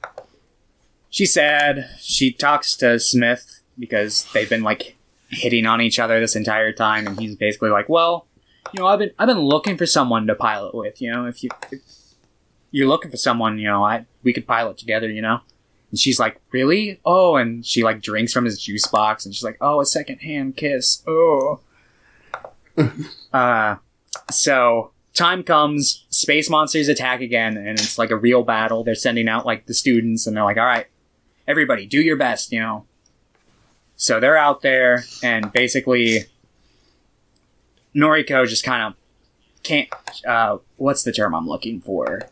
she's sad. She talks to Smith, because they've been like hitting on each other this entire time, and he's basically like, "Well, you know, I've been looking for someone to pilot with. You know, if you're looking for someone, you know, we could pilot together. You know." And she's like, "Really? Oh," and she like drinks from his juice box, and she's like, "Oh, a secondhand kiss. Oh." So time comes, space monsters attack again, and it's like a real battle. They're sending out like the students, and they're like, "All right, everybody, do your best, you know." So they're out there, and basically Noriko just kind of can't, what's the term I'm looking for?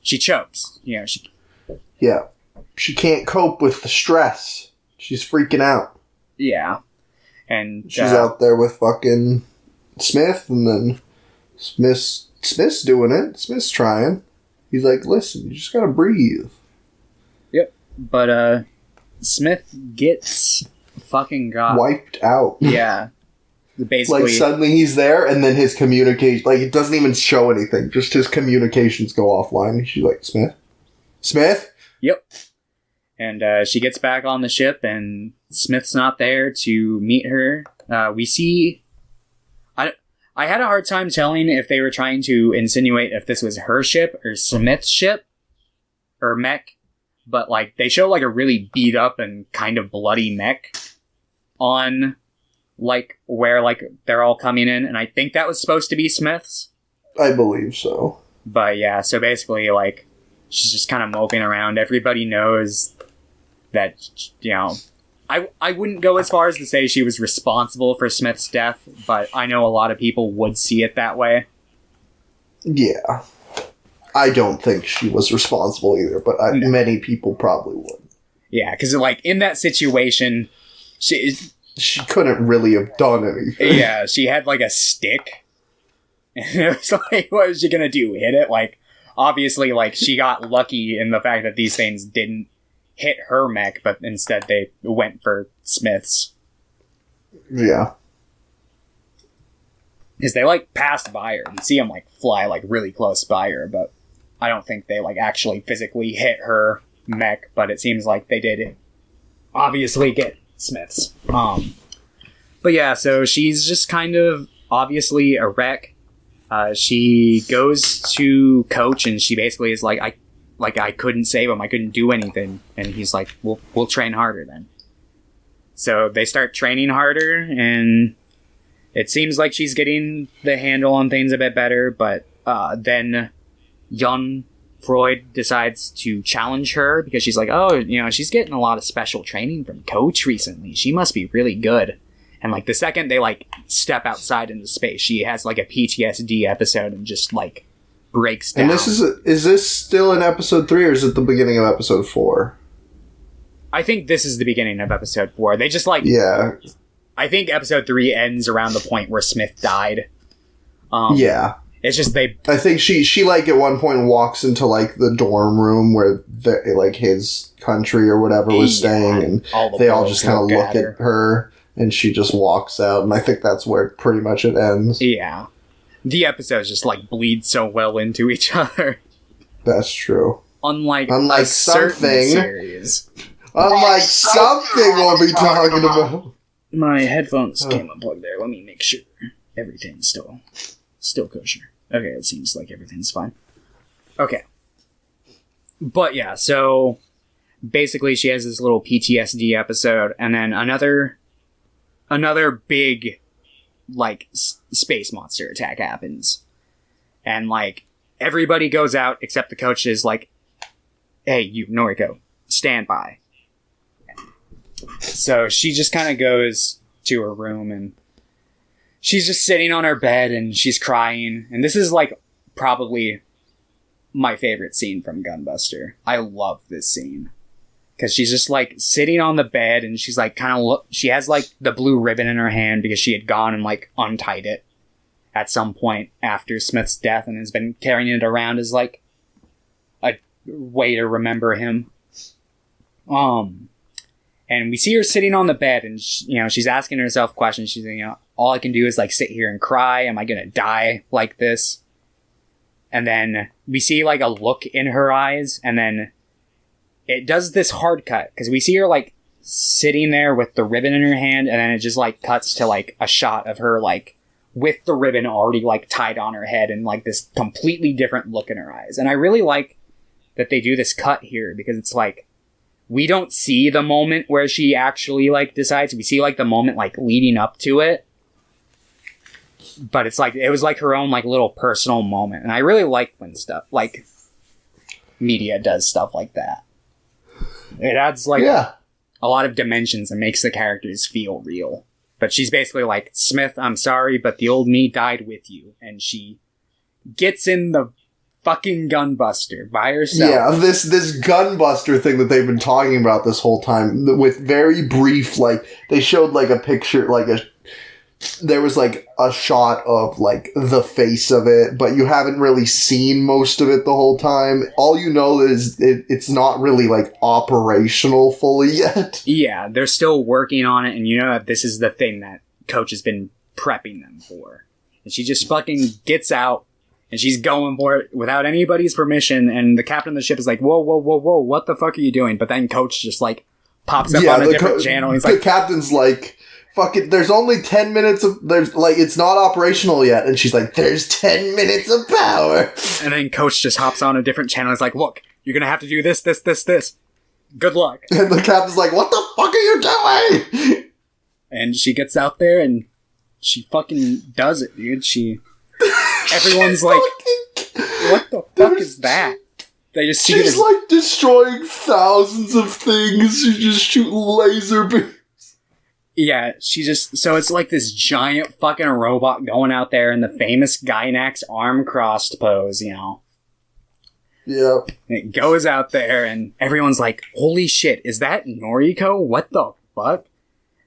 She chokes, you know. She can't cope with the stress. She's freaking out. Yeah. And she's out there with fucking Smith, and then Smith's doing it. Smith's trying. He's like, listen, you just gotta breathe. Yep. But, Smith gets fucking got... wiped out. Yeah. Basically... like, suddenly he's there, and then his communication... like, it doesn't even show anything. Just his communications go offline. She's like, Smith? Smith? Yep. And she gets back on the ship, and Smith's not there to meet her. We see... I had a hard time telling if they were trying to insinuate if this was her ship or Smith's ship or mech, but like they show like a really beat up and kind of bloody mech on like where like they're all coming in, and I think that was supposed to be Smith's. I believe so. But yeah, so basically like she's just kind of moping around. Everybody knows that, you know, I wouldn't go as far as to say she was responsible for Smith's death, but I know a lot of people would see it that way. Yeah. I don't think she was responsible either, but many people probably would. Yeah, because, like, in that situation, she couldn't really have done anything. Yeah, she had, like, a stick. And it was like, what was she gonna do? Hit it? Like, obviously, like, she got lucky in the fact that these things didn't hit her mech, but instead they went for Smith's. Yeah. Because they, like, passed by her. You see them, like, fly, like, really close by her, but I don't think they, like, actually physically hit her mech, but it seems like they did obviously get Smith's. But yeah, so she's just kind of obviously a wreck. She goes to Coach, and she basically is like, I couldn't save him. I couldn't do anything. And he's like, we'll train harder then. So they start training harder, and it seems like she's getting the handle on things a bit better, but then young Freud decides to challenge her because she's like, oh, you know, she's getting a lot of special training from Coach recently. She must be really good. And, like, the second they, like, step outside into space, she has, like, a PTSD episode and just, like, breaks down. And is this still in episode 3, or is it the beginning of episode 4? I think this is the beginning of episode 4. They just, like... Yeah. I think episode 3 ends around the point where Smith died. Yeah. It's just they... I think she, like, at one point walks into, like, the dorm room where, like, his country or whatever was staying, and they all just kind of look at her, and she just walks out, and I think that's where pretty much it ends. Yeah. The episodes just, like, bleed so well into each other. That's true. Unlike something. Series. Unlike something we'll be talking about. My headphones came unplugged there. Let me make sure everything's still kosher. Okay, it seems like everything's fine. Okay. But yeah, so basically she has this little PTSD episode, and then another big, like, space monster attack happens. And, like, everybody goes out except the Coach is like, hey, you, Noriko, stand by. So she just kind of goes to her room, and she's just sitting on her bed, and she's crying. And this is, like, probably my favorite scene from Gunbuster. I love this scene. Because she's just, like, sitting on the bed, and she's, like, kind of she has, like, the blue ribbon in her hand because she had gone and, like, untied it at some point after Smith's death and has been carrying it around as, like, a way to remember him. And we see her sitting on the bed, and, you know, she's asking herself questions. She's, you know, all I can do is, like, sit here and cry. Am I gonna die like this? And then we see, like, a look in her eyes, and then it does this hard cut, because we see her, like, sitting there with the ribbon in her hand, and then it just, like, cuts to, like, a shot of her, like, with the ribbon already, like, tied on her head, and, like, this completely different look in her eyes. And I really like that they do this cut here, because it's, like, we don't see the moment where she actually, like, decides. We see, like, the moment, like, leading up to it. But it's, like, it was, like, her own, like, little personal moment. And I really like when stuff, like, media does stuff like that. It adds, like, a lot of dimensions and makes the characters feel real. But she's basically like, Smith, I'm sorry, but the old me died with you. And she gets in the fucking Gunbuster by herself. Yeah, this Gunbuster thing that they've been talking about this whole time, with very brief, like, they showed, like, a picture, like, there was, like, a shot of, like, the face of it, but you haven't really seen most of it the whole time. All you know is it's not really, like, operational fully yet. Yeah, they're still working on it, and you know that this is the thing that Coach has been prepping them for. And she just fucking gets out, and she's going for it without anybody's permission, and the captain of the ship is like, whoa, what the fuck are you doing? But then Coach just, like, pops up on a different channel, and he's like... The captain's like... Fuck it, there's only 10 minutes of... There's, like, it's not operational yet. And she's like, there's 10 minutes of power. And then Coach just hops on a different channel. He's like, look, you're gonna have to do this. Good luck. And the captain's like, what the fuck are you doing? And she gets out there and she fucking does it, dude. Everyone's like, what the fuck is that? They just see she's, like, destroying thousands of things. She's just shooting laser beams. Yeah, so it's like this giant fucking robot going out there in the famous Gynax arm crossed pose, you know. Yeah. And it goes out there and everyone's like, holy shit, is that Noriko? What the fuck?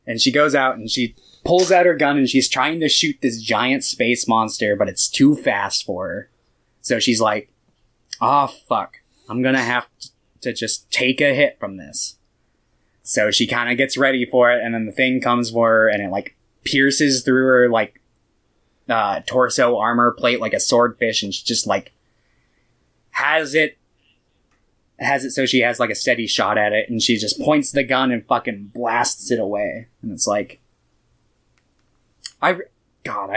And she goes out and she pulls out her gun and she's trying to shoot this giant space monster, but it's too fast for her. So she's like, oh fuck, I'm gonna have to just take a hit from this. So she kind of gets ready for it, and then the thing comes for her, and it, like, pierces through her, like, torso armor plate like a swordfish, and she just, like, has it so she has, like, a steady shot at it, and she just points the gun and fucking blasts it away. And it's like... I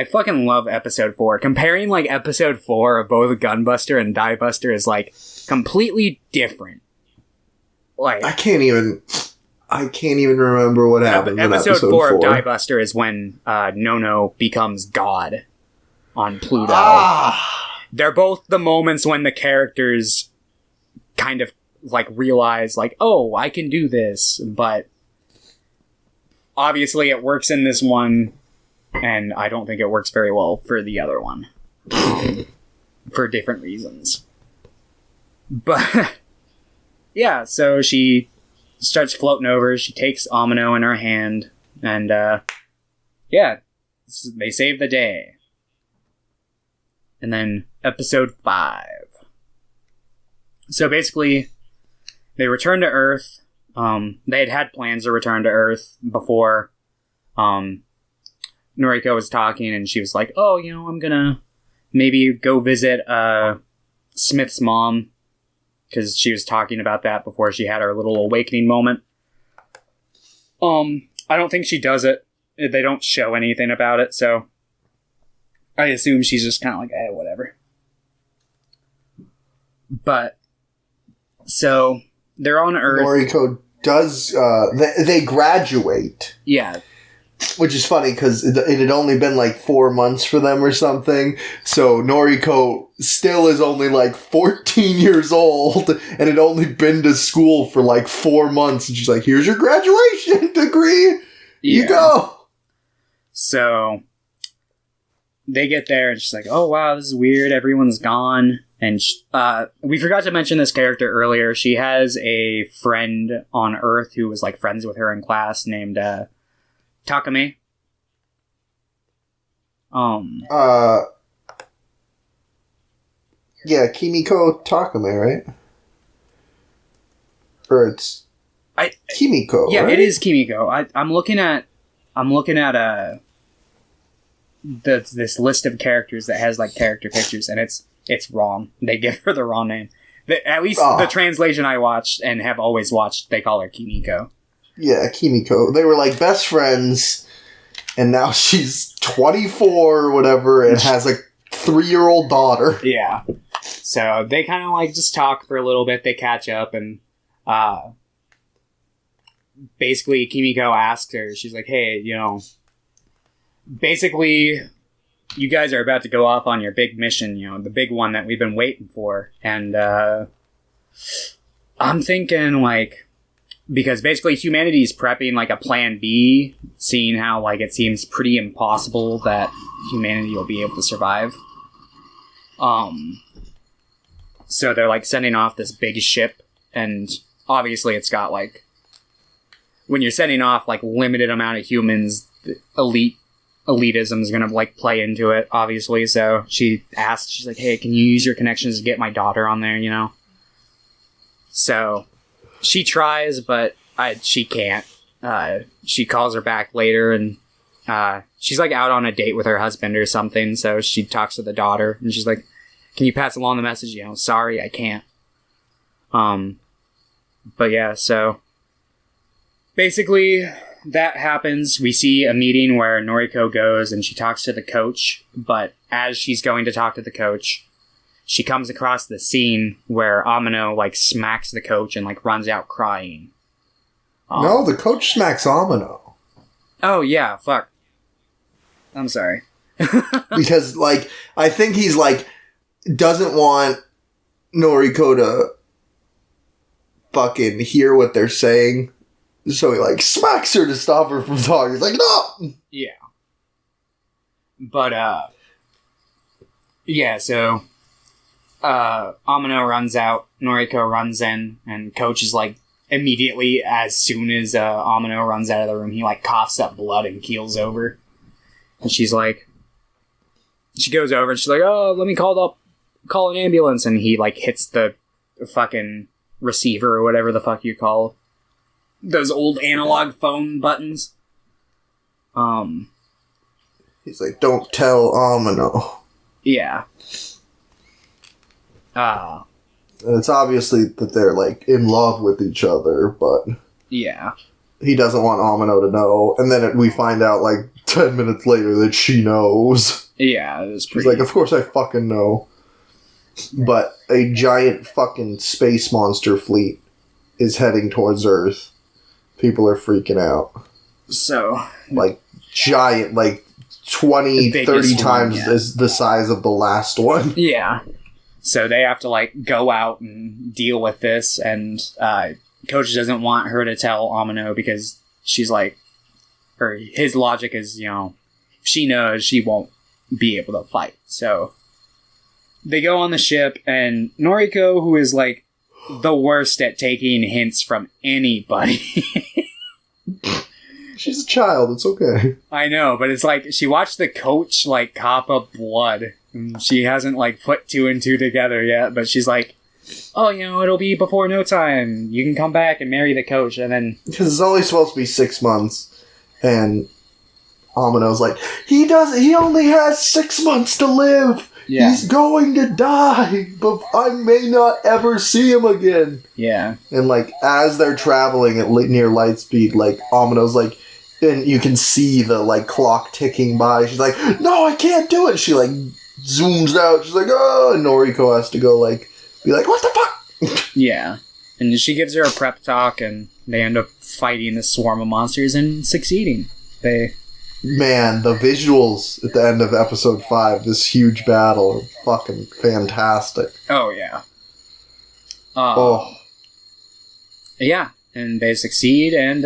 fucking love episode 4. Comparing, like, episode 4 of both Gunbuster and Diebuster is, like, completely different. Like... I can't even remember what happened in episode 4 of Diebuster is when Nono becomes God on Pluto. They're both the moments when the characters kind of, like, realize, like, oh, I can do this, but obviously it works in this one, and I don't think it works very well for the other one. For different reasons. But, yeah, so she starts floating over. She takes Amino in her hand, and yeah, they save the day. And then episode 5. So basically, they return to Earth. They had plans to return to Earth before Noriko was talking, and she was like, oh, you know, I'm gonna maybe go visit Smith's mom. Because she was talking about that before she had her little awakening moment. I don't think she does it. They don't show anything about it, so I assume she's just kind of like, whatever. But, so, they're on Earth. Noriko does, they graduate. Yeah. Which is funny, because it had only been, like, 4 months for them or something. So Noriko still is only, like, 14 years old, and had only been to school for, like, 4 months. And she's like, here's your graduation degree! You go! So, they get there, and she's like, oh, wow, this is weird. Everyone's gone. And we forgot to mention this character earlier. She has a friend on Earth who was, like, friends with her in class named, Takame. Yeah, Kimiko Takame, right? Or it's Kimiko. Yeah, right? It is Kimiko. I'm looking at this list of characters that has, like, character pictures, and it's wrong. They give her the wrong name. At least the translation I watched and have always watched, they call her Kimiko. Yeah, Kimiko. They were, like, best friends, and now she's 24 or whatever, and has a 3-year-old daughter. Yeah. So they kind of, like, just talk for a little bit. They catch up, and basically Kimiko asks her, she's like, hey, you know, basically you guys are about to go off on your big mission, you know, the big one that we've been waiting for. And I'm thinking, like, because basically humanity's prepping, like, a plan B, seeing how, like, it seems pretty impossible that humanity will be able to survive. So they're, like, sending off this big ship, and obviously it's got, like, when you're sending off, like, limited amount of humans, the elite elitism is gonna, like, play into it, obviously, so she asked, she's like, hey, can you use your connections to get my daughter on there, you know? So, she tries, but she can't. She calls her back later, and she's, like, out on a date with her husband or something, so she talks to the daughter, and she's like, can you pass along the message, you know, sorry, I can't. But yeah, so basically that happens. We see a meeting where Noriko goes and she talks to the coach, but as she's going to talk to the coach, she comes across the scene where Amino, like, smacks the coach and, like, runs out crying. No, the coach smacks Amino. Oh, yeah, fuck. I'm sorry. Because, like, I think he's, like, doesn't want Noriko to fucking hear what they're saying. So he, like, smacks her to stop her from talking. He's like, no! Yeah. But, yeah, so Amino runs out, Noriko runs in, and Coach is, like, immediately, as soon as Amino runs out of the room, he, like, coughs up blood and keels over. And she's like, she goes over and she's like, oh, let me call an ambulance. And he, like, hits the fucking receiver or whatever the fuck you call those old analog phone buttons. He's like, don't tell Amino. Yeah. And it's obviously that they're, like, in love with each other, but yeah, he doesn't want Amino to know. And then we find out, like, 10 minutes later that she knows. Yeah, it was pretty... She's like, of course I fucking know. But a giant fucking space monster fleet is heading towards Earth. People are freaking out. So... Like, giant, like, 20, 30 times as the size of the last one. Yeah. So they have to, like, go out and deal with this, and Coach doesn't want her to tell Amino because she's like... Or his logic is, you know, if she knows, she won't be able to fight. So they go on the ship, and Noriko, who is, like, the worst at taking hints from anybody. She's a child, it's okay. I know, but it's like, she watched the coach, like, cop up blood. And she hasn't, like, put two and two together yet, but she's like, oh, you know, it'll be before no time. You can come back and marry the coach, and then... Because it's only supposed to be 6 months. And Amino's like, he only has 6 months to live. Yeah. He's going to die, but I may not ever see him again. Yeah. And, like, as they're traveling at near light speed, like, Amino's like, and you can see the, like, clock ticking by. She's like, no, I can't do it. She, like, zooms out. She's like, oh, and Noriko has to go, like, be like, what the fuck? Yeah. And she gives her a prep talk, and they end up fighting this swarm of monsters and succeeding. Man, the visuals at the end of episode 5, this huge battle, are fucking fantastic. Oh, yeah. Oh. Yeah, and they succeed, and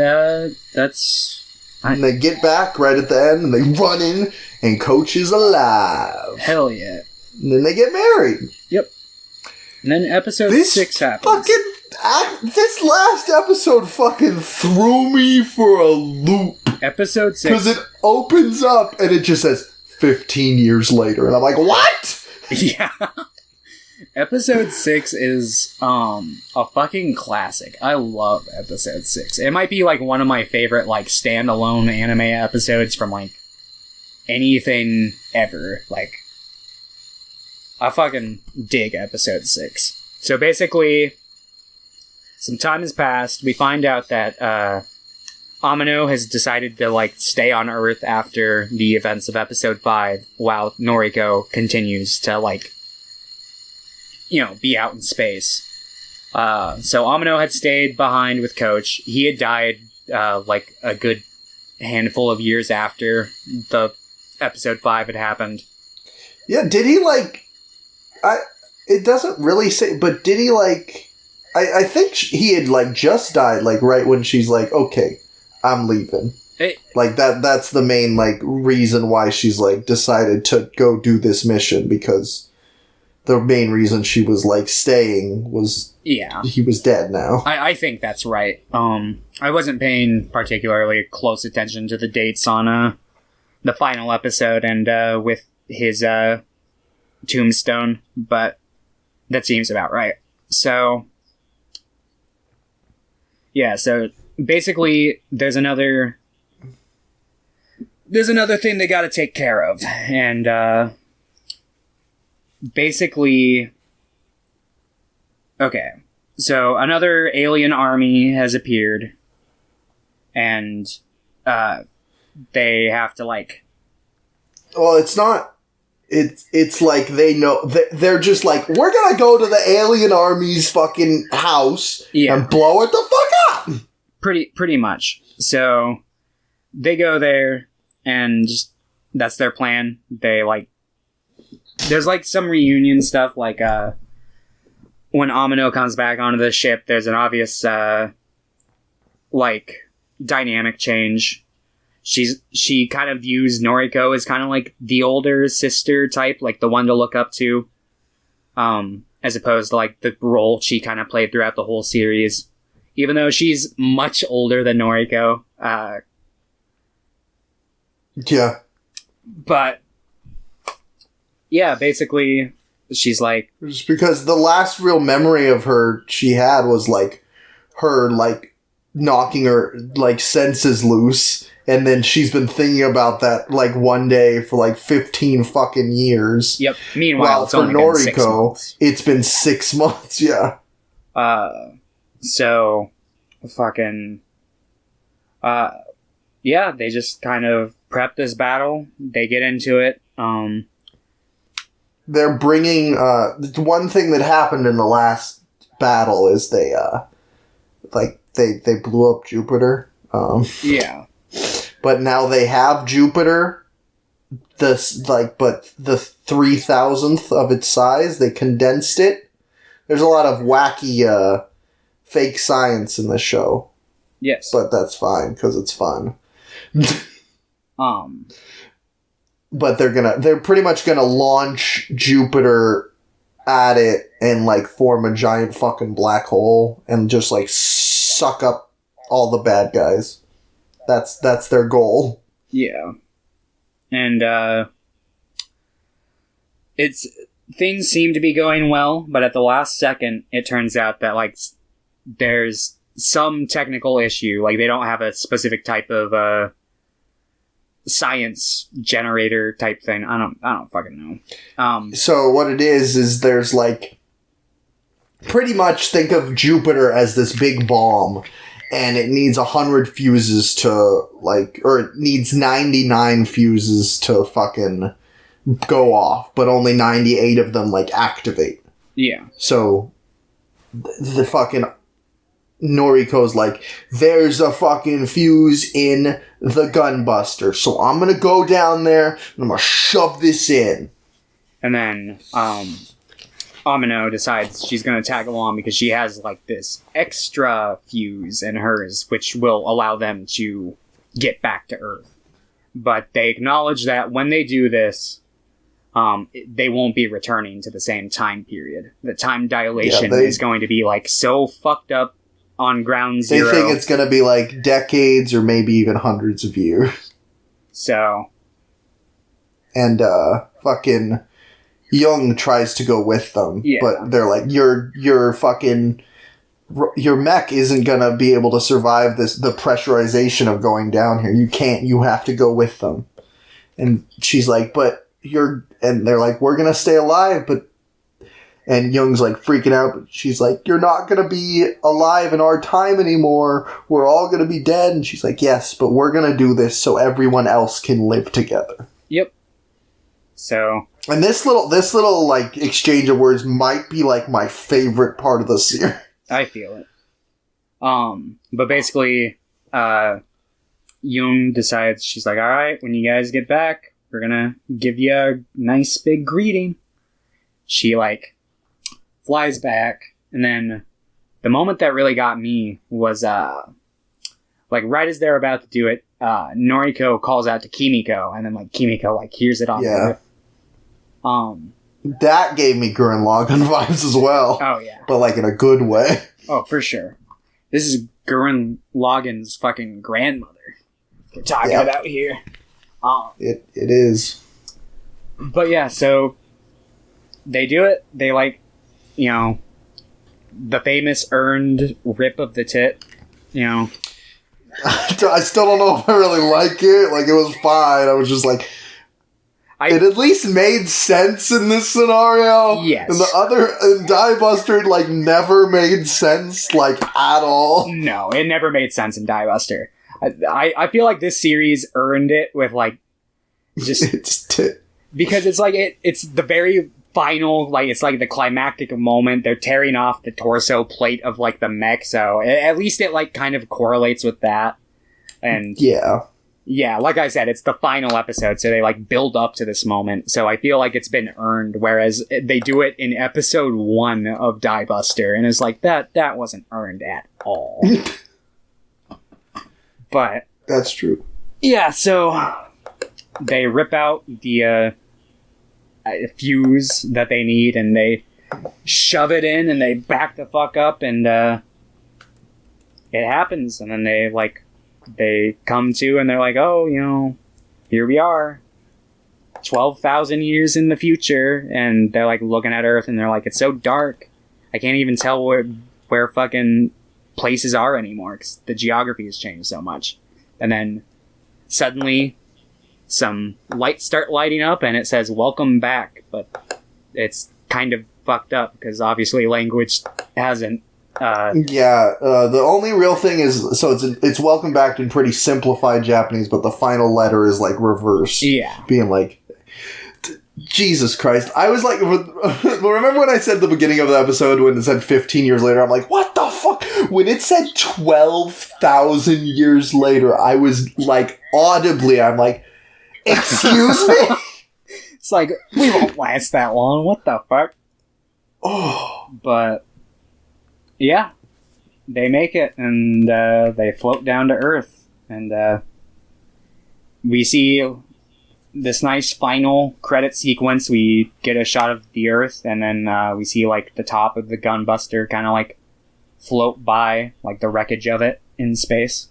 that's... And they get back right at the end, and they run in, and Coach is alive. Hell yeah. And then they get married. Yep. And then episode 6 happens. This last episode fucking threw me for a loop. Episode 6. Because it opens up and it just says 15 years later. And I'm like, what? Yeah. Episode 6 is a fucking classic. I love episode 6. It might be like one of my favorite like standalone anime episodes from like anything ever. Like, I fucking dig episode 6. So basically, some time has passed. We find out that Amino has decided to, like, stay on Earth after the events of episode 5, while Noriko continues to, like, you know, be out in space. So Amino had stayed behind with Coach. He had died, like, a good handful of years after the episode 5 had happened. Yeah, did he, like... it doesn't really say, but did he, like... I think he had, like, just died, like, right when she's like, okay, I'm leaving. Like, that's the main, like, reason why she's, like, decided to go do this mission, because the main reason she was, like, staying was... Yeah. He was dead now. I think that's right. I wasn't paying particularly close attention to the dates on the the final episode and with his tombstone, but that seems about right. So yeah, so basically there's another thing they got to take care of, and basically, okay, so another alien army has appeared, and they have to, like... Well, it's not... It's like they know... They're just like, we're gonna go to the alien army's fucking house and blow it the fuck up! Pretty much. So, they go there, and that's their plan. They, like... There's, like, some reunion stuff, like, when Amino comes back onto the ship, there's an obvious, like, dynamic change. She kind of views Noriko as kind of like the older sister type, like the one to look up to, as opposed to like the role she kind of played throughout the whole series, even though she's much older than Noriko. Yeah. But yeah, basically she's like... Just because the last real memory of her she had was like her like knocking her like senses loose. And then she's been thinking about that, like, one day for, like, 15 fucking years. Yep. Meanwhile, it's only been 6 months. It's been 6 months, yeah. So, fucking... yeah, they just kind of prep this battle. They get into it. They're bringing... one thing that happened in the last battle is they blew up Jupiter. Yeah. But now they have Jupiter, but the 3,000th of its size, they condensed it. There's a lot of wacky, fake science in this show. Yes. But that's fine, because it's fun. But they're pretty much gonna launch Jupiter at it and, like, form a giant fucking black hole and just, like, suck up all the bad guys. That's their goal. Yeah. And, things seem to be going well, but at the last second, it turns out that, like, there's some technical issue. Like, they don't have a specific type of, science generator type thing. I don't fucking know. So what it is there's, like, pretty much think of Jupiter as this big bomb. And it needs 100 fuses to, like... Or it needs 99 fuses to fucking go off. But only 98 of them, like, activate. Yeah. So, the fucking... Noriko's like, there's a fucking fuse in the Gunbuster. So I'm gonna go down there, and I'm gonna shove this in. And then, Amino decides she's going to tag along because she has, like, this extra fuse in hers, which will allow them to get back to Earth. But they acknowledge that when they do this, they won't be returning to the same time period. The time dilation is going to be, like, so fucked up on ground zero. They think it's going to be, like, decades or maybe even hundreds of years. So. And, fucking... Young tries to go with them, but they're like, your fucking, your mech isn't gonna be able to survive the pressurization of going down here. You have to go with them. And she's like, and they're like, we're gonna stay alive, and Young's like freaking out, but she's like, you're not gonna be alive in our time anymore. We're all gonna be dead. And she's like, yes, but we're gonna do this so everyone else can live together. Yep. So... And this little like exchange of words might be like my favorite part of the series. I feel it. But basically, Yoon decides, she's like, alright, when you guys get back, we're gonna give you a nice big greeting. She, like, flies back, and then the moment that really got me was, like, right as they're about to do it, Noriko calls out to Kimiko, and then, like, Kimiko, like, hears it on the riff. That gave me Gurren Lagann vibes as well. Oh, yeah. But, like, in a good way. Oh, for sure. This is Gurren Lagann's fucking grandmother we're talking about here. It is. But yeah, so they do it. They the famous earned rip of the tit, I still don't know if I really like it. Like, it was fine. I was just like, it at least made sense in this scenario. Yes. And Diebuster, like, never made sense, like, at all. No, it never made sense in Diebuster. I feel like this series earned it with, like, just... because it's like, it's the very final, like, it's like the climactic moment. They're tearing off the torso plate of, like, the mech, so at least it, like, kind of correlates with that. And... Yeah, like I said, it's the final episode, so they, like, build up to this moment. So I feel like it's been earned, whereas they do it in episode 1 of Diebuster, and it's like, that wasn't earned at all. But... That's true. Yeah, so they rip out the fuse that they need, and they shove it in, and they back the fuck up, and it happens, and then they come to, and they're like, oh, here we are, 12,000 years in the future, and they're, like, looking at Earth, and they're like, it's so dark, I can't even tell where fucking places are anymore, because the geography has changed so much. And then, suddenly, some lights start lighting up, and it says, welcome back, but it's kind of fucked up, because obviously language hasn't. The only real thing is, so it's welcome back in pretty simplified Japanese, but the final letter is, like, reversed. Yeah. Being like, Jesus Christ. I was like, remember when I said at the beginning of the episode when it said 15 years later, I'm like, what the fuck? When it said 12,000 years later, I was like, audibly, I'm like, excuse me? It's like, we won't last that long, what the fuck? Oh. But... yeah, they make it, and they float down to Earth, and we see this nice final credit sequence. We get a shot of the Earth, and then we see, like, the top of the Gunbuster kind of, like, float by, like, the wreckage of it in space.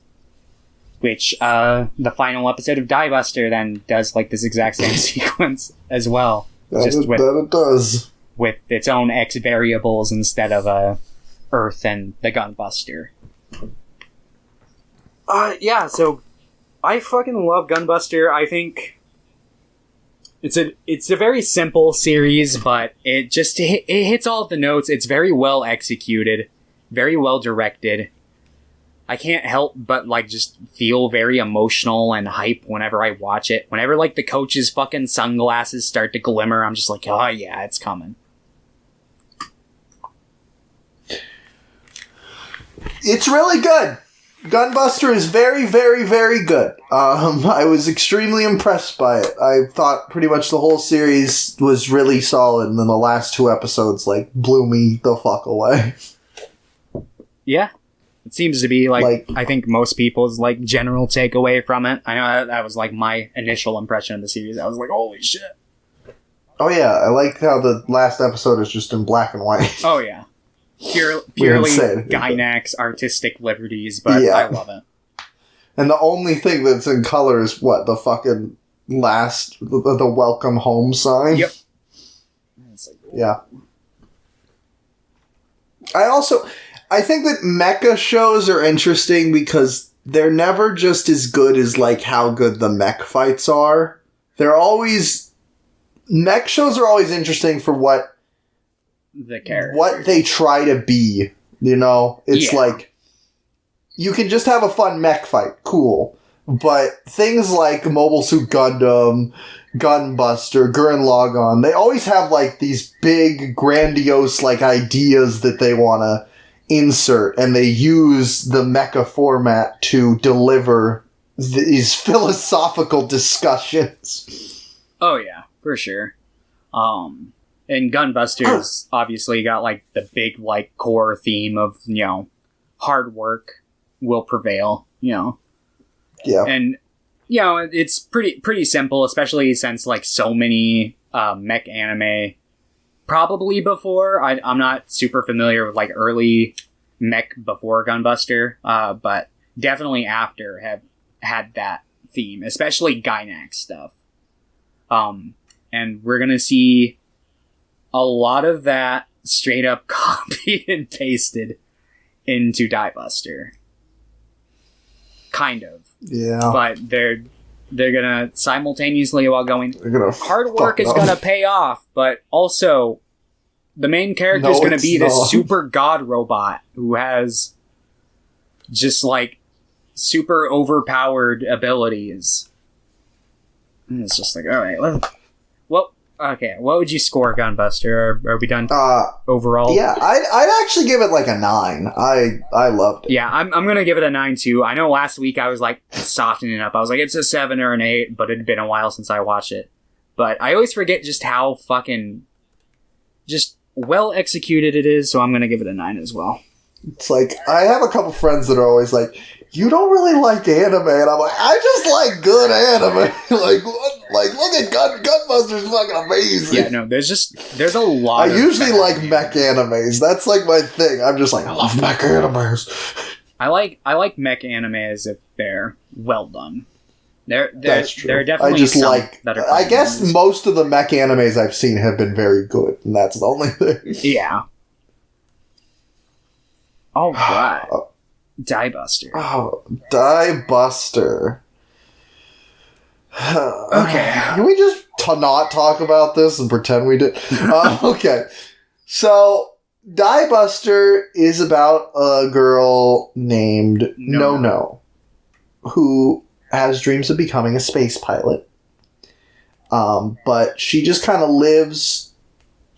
Which, the final episode of Diebuster then does, like, this exact same sequence as well. That it does. With its own X variables instead of, Earth and the Gunbuster. Yeah, so I fucking love Gunbuster. I think it's a very simple series, but it hits all of the notes. It's very well executed, very well directed. I can't help but, like, just feel very emotional and hype whenever I watch it. Whenever, like, the coach's fucking sunglasses start to glimmer, I'm just like, oh yeah, it's coming. It's really good. Gunbuster is very, very, very good. I was extremely impressed by it. I thought pretty much the whole series was really solid, and then the last 2 episodes, like, blew me the fuck away. Yeah. It seems to be, like, I think most people's, like, general takeaway from it. I know that was, like, my initial impression of the series. I was like, holy shit. Oh, yeah. I like how the last episode is just in black and white. Oh, yeah. Purely Gynak's artistic liberties, but yeah. I love it. And the only thing that's in color is what? The fucking last, the welcome home sign? Yep. Yeah. I think that mecha shows are interesting because they're never just as good as, like, how good the mech fights are. Mech shows are always interesting for what they try to be, It's like, you can just have a fun mech fight, cool. But things like Mobile Suit Gundam, Gunbuster, Gurren Lagann, they always have, like, these big, grandiose, like, ideas that they want to insert, and they use the mecha format to deliver these philosophical discussions. Oh, yeah, for sure. And Gunbuster's obviously got, like, the big, like, core theme of, hard work will prevail, Yeah. And, it's pretty simple, especially since, like, so many mech anime, probably before, I'm not super familiar with, like, early mech before Gunbuster, but definitely after have had that theme, especially Gynax stuff. And we're gonna see a lot of that straight up copied and pasted into Diebuster. Kind of. Yeah. But they're gonna simultaneously while going, hard work is gonna pay off, but also the main character is gonna be this super god robot who has just like super overpowered abilities. And it's just like, alright, what would you score Gunbuster? Are we done overall? Yeah, I'd actually give it like a 9. I loved it. Yeah, I'm gonna give it a 9 too. I know last week I was like softening up. I was like, it's a 7 or an 8, but it had been a while since I watched it. But I always forget just how fucking just well executed it is, so I'm gonna give it a 9 as well. It's like, I have a couple friends that are always like, you don't really like anime, and I'm like, I just like good anime. Look at Gunbuster's fucking amazing. Yeah, no, there's a lot. I usually like mech animes. That's like my thing. I'm just like, I love mech animes. I like mech animes if they're well done. That's true. There are definitely I just some like. that are. I guess most of the mech animes I've seen have been very good, and that's the only thing. Yeah. All right. Diebuster. Oh, Diebuster. Okay. Can we just not talk about this and pretend we did? Okay. So, Diebuster is about a girl named No, who has dreams of becoming a space pilot. But she just kind of lives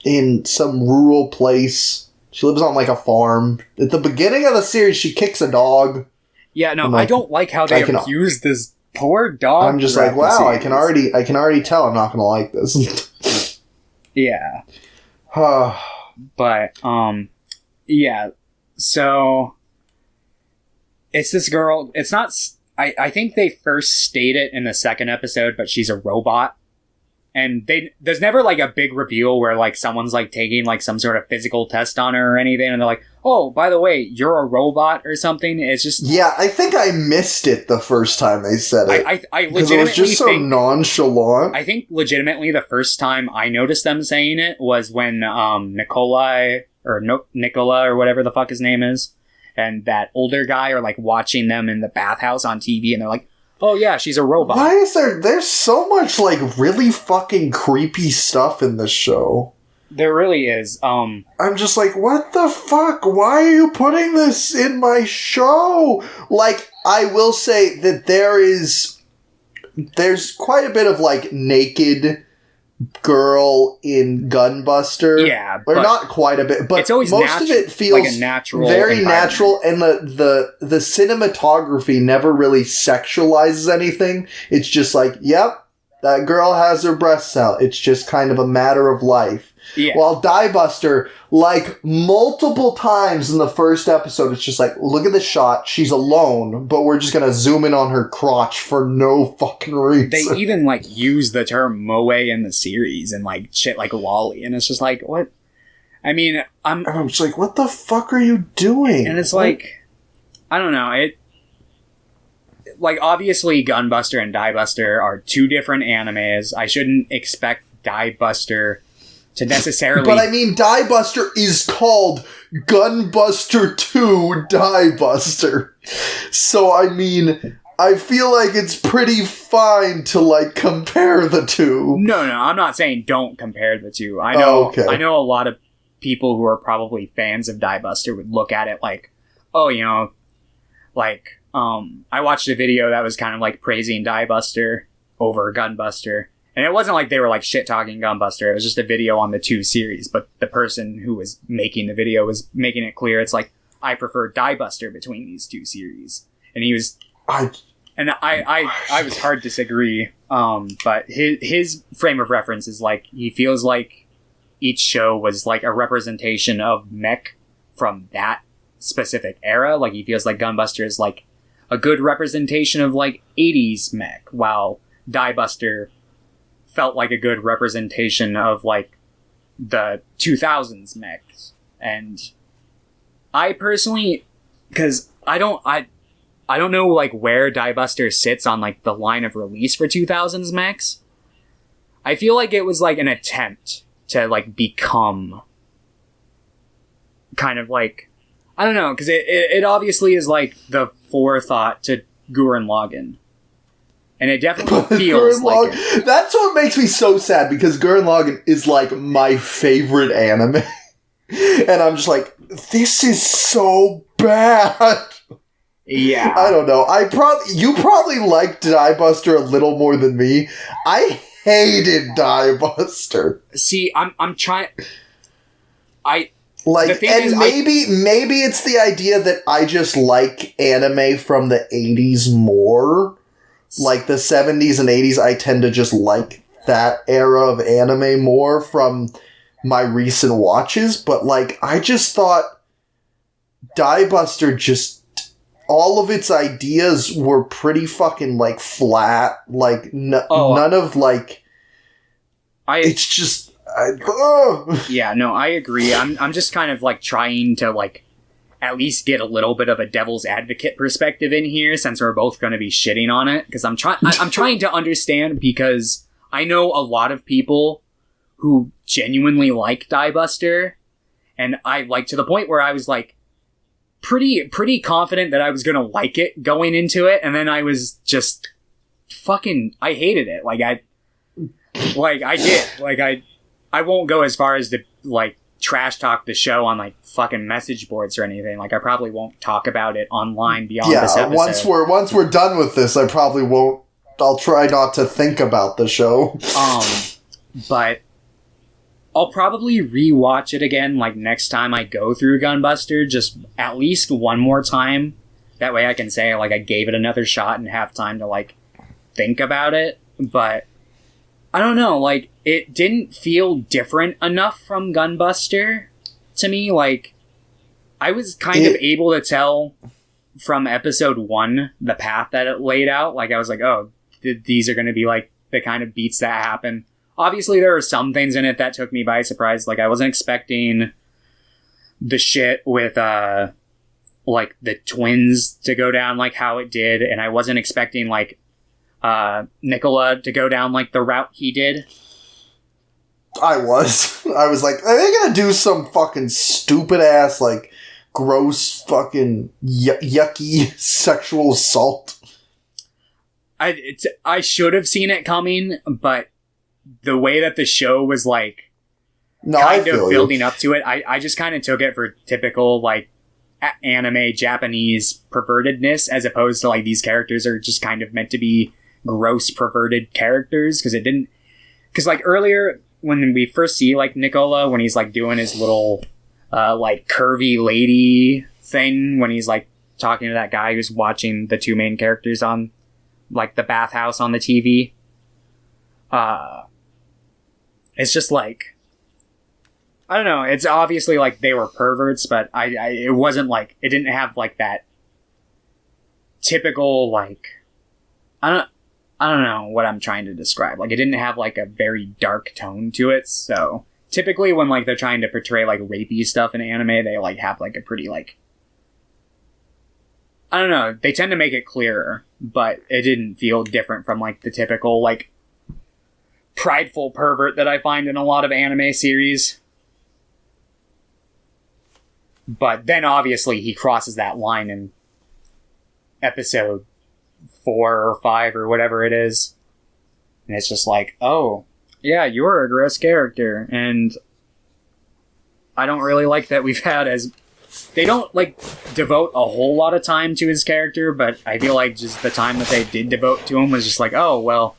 in some rural place. She lives on like a farm. At the beginning of the series, she kicks a dog. Yeah, no, I don't like how they abuse this poor dog. I'm just like, wow, I can already tell I'm not gonna like this. Yeah. But yeah. So it's this girl. It's not. I think they first state it in the second episode, but she's a robot. And there's never like a big reveal where like someone's like taking like some sort of physical test on her or anything, and they're like, "Oh, by the way, you're a robot" or something. It's just I think I missed it the first time they said it. I legitimately it was just so nonchalant. I think legitimately the first time I noticed them saying it was when Nicola or whatever the fuck his name is, and that older guy are like watching them in the bathhouse on TV, and they're like, oh yeah, she's a robot. Why is there's so much like really fucking creepy stuff in this show? There really is. I'm just like, what the fuck? Why are you putting this in my show? Like, I will say that there's quite a bit of like naked girl in Gunbuster. Yeah, or not quite a bit, but it's always most of it feels like a natural, very natural, and the cinematography never really sexualizes anything. It's just like, yep, that girl has her breasts out. It's just kind of a matter of life. Yeah. While Diebuster, like multiple times in the first episode, it's just like, look at the shot. She's alone, but we're just gonna zoom in on her crotch for no fucking reason. They even like use the term moe in the series and like shit like lolly, and it's just like, what? I mean, I'm just like, what the fuck are you doing? And it's like, I don't know. It like obviously Gunbuster and Diebuster are two different animes. I shouldn't expect Diebuster to necessarily... But I mean, Diebuster is called Gunbuster 2 Diebuster. So, I mean, I feel like it's pretty fine to, like, compare the two. No, I'm not saying don't compare the two. I know I know a lot of people who are probably fans of Diebuster would look at it like, oh, you know, like, I watched a video that was kind of, like, praising Diebuster over Gunbuster. And it wasn't like they were like shit-talking Gunbuster. It was just a video on the two series. But the person who was making the video was making it clear. It's like, I prefer Diebuster between these two series. And he was... I was hard to disagree. But his frame of reference is like, he feels like each show was like a representation of mech from that specific era. Like, he feels like Gunbuster is like a good representation of like 80s mech, while Diebuster felt like a good representation of like the 2000s mechs. And I personally, because I I don't know, like, where Diebuster sits on, like, the line of release for 2000s mechs. I feel like it was, like, an attempt to, like, become kind of, like, I don't know, because it obviously is, like, the forethought to Gurren Lagann. And it definitely feels like it. That's what makes me so sad, because Gurren Lagann is, like, my favorite anime. And I'm just like, this is so bad. Yeah. I don't know. You probably liked Diebuster a little more than me. I hated Diebuster. See, I'm trying... Like, and maybe it's the idea that I just like anime from the 80s more. Like, the 70s and 80s, I tend to just like that era of anime more from my recent watches. But, like, I just thought Diebuster just... all of its ideas were pretty fucking, like, flat. Like, none of, like... it's just... Yeah, no, I agree. I'm just kind of, like, trying to, like, at least get a little bit of a devil's advocate perspective in here, since we're both going to be shitting on it. Because I'm trying to understand, because I know a lot of people who genuinely like Diebuster, and I, like, to the point where I was, like, pretty confident that I was gonna like it going into it, and then I was just I hated it. I won't go as far as to, like, trash talk the show on, like, fucking message boards or anything. Like, I probably won't talk about it online beyond this episode. Once we're done with this, I probably won't. I'll try not to think about the show. But I'll probably rewatch it again, like, next time I go through Gunbuster, just at least one more time. That way I can say, like, I gave it another shot and have time to, like, think about it. But I don't know, like, it didn't feel different enough from Gunbuster to me. Like, I was kind of able to tell from episode 1 the path that it laid out. Like, I was like, oh, these are going to be, like, the kind of beats that happen. Obviously, there were some things in it that took me by surprise. Like, I wasn't expecting the shit with, like, the twins to go down, like, how it did. And I wasn't expecting, like, Nicola to go down, like, the route he did. I was like, are they gonna do some fucking stupid ass, like, gross fucking yucky sexual assault? I should have seen it coming, but the way that the show was, like, kind of building up to it, I just kind of took it for typical, like, anime Japanese pervertedness, as opposed to, like, these characters are just kind of meant to be gross perverted characters, because like, earlier when we first see, like, Nicola, when he's, like, doing his little like, curvy lady thing, when he's, like, talking to that guy who's watching the two main characters on, like, the bathhouse on the TV, it's just, like, I don't know, it's obviously, like, they were perverts, but it wasn't, like, it didn't have, like, that typical, like, I don't know what I'm trying to describe. Like, it didn't have, like, a very dark tone to it, so typically when, like, they're trying to portray, like, rapey stuff in anime, they, like, have, like, a pretty, like, I don't know, they tend to make it clearer, but it didn't feel different from, like, the typical, like, prideful pervert that I find in a lot of anime series. But then, obviously, he crosses that line in episode 4 or 5 or whatever it is. And it's just like, oh, yeah, you're a gross character. And I don't really like that we've had as... They don't, like, devote a whole lot of time to his character, but I feel like just the time that they did devote to him was just like, oh, well,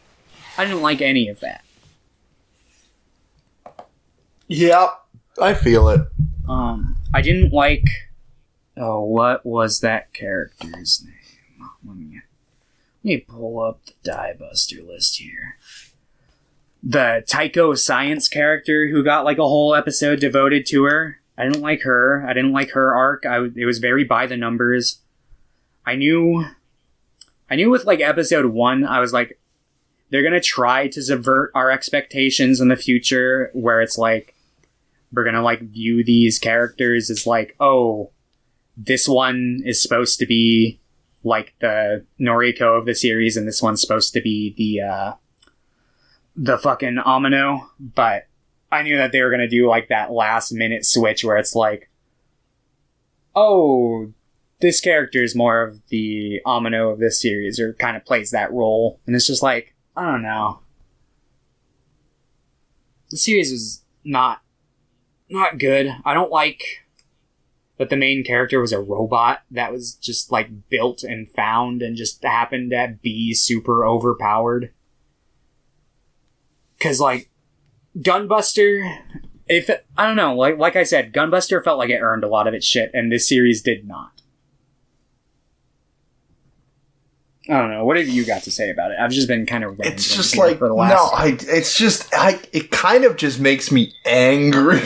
I didn't like any of that. Yeah, I feel it. I didn't like... Oh, what was that character's name? Let me pull up the Diebuster list here. The Taiko Science character who got, like, a whole episode devoted to her. I didn't like her. I didn't like her arc. It was very by the numbers. I knew with, like, episode 1, I was like, they're gonna try to subvert our expectations in the future, where it's like, we're gonna, like, view these characters as, like, oh, this one is supposed to be like the Noriko of the series, and this one's supposed to be the fucking Amino, but I knew that they were gonna do like that last minute switch where it's like, oh, this character is more of the Amino of this series, or kind of plays that role, and it's just like, I don't know. The series is not good. I don't like that the main character was a robot that was just like built and found and just happened to be super overpowered. Cause like Gunbuster, I don't know, like I said, Gunbuster felt like it earned a lot of its shit, and this series did not. I don't know. What have you got to say about it? I've just been kind of ranting. It's just like, for the last... it kind of just makes me angry.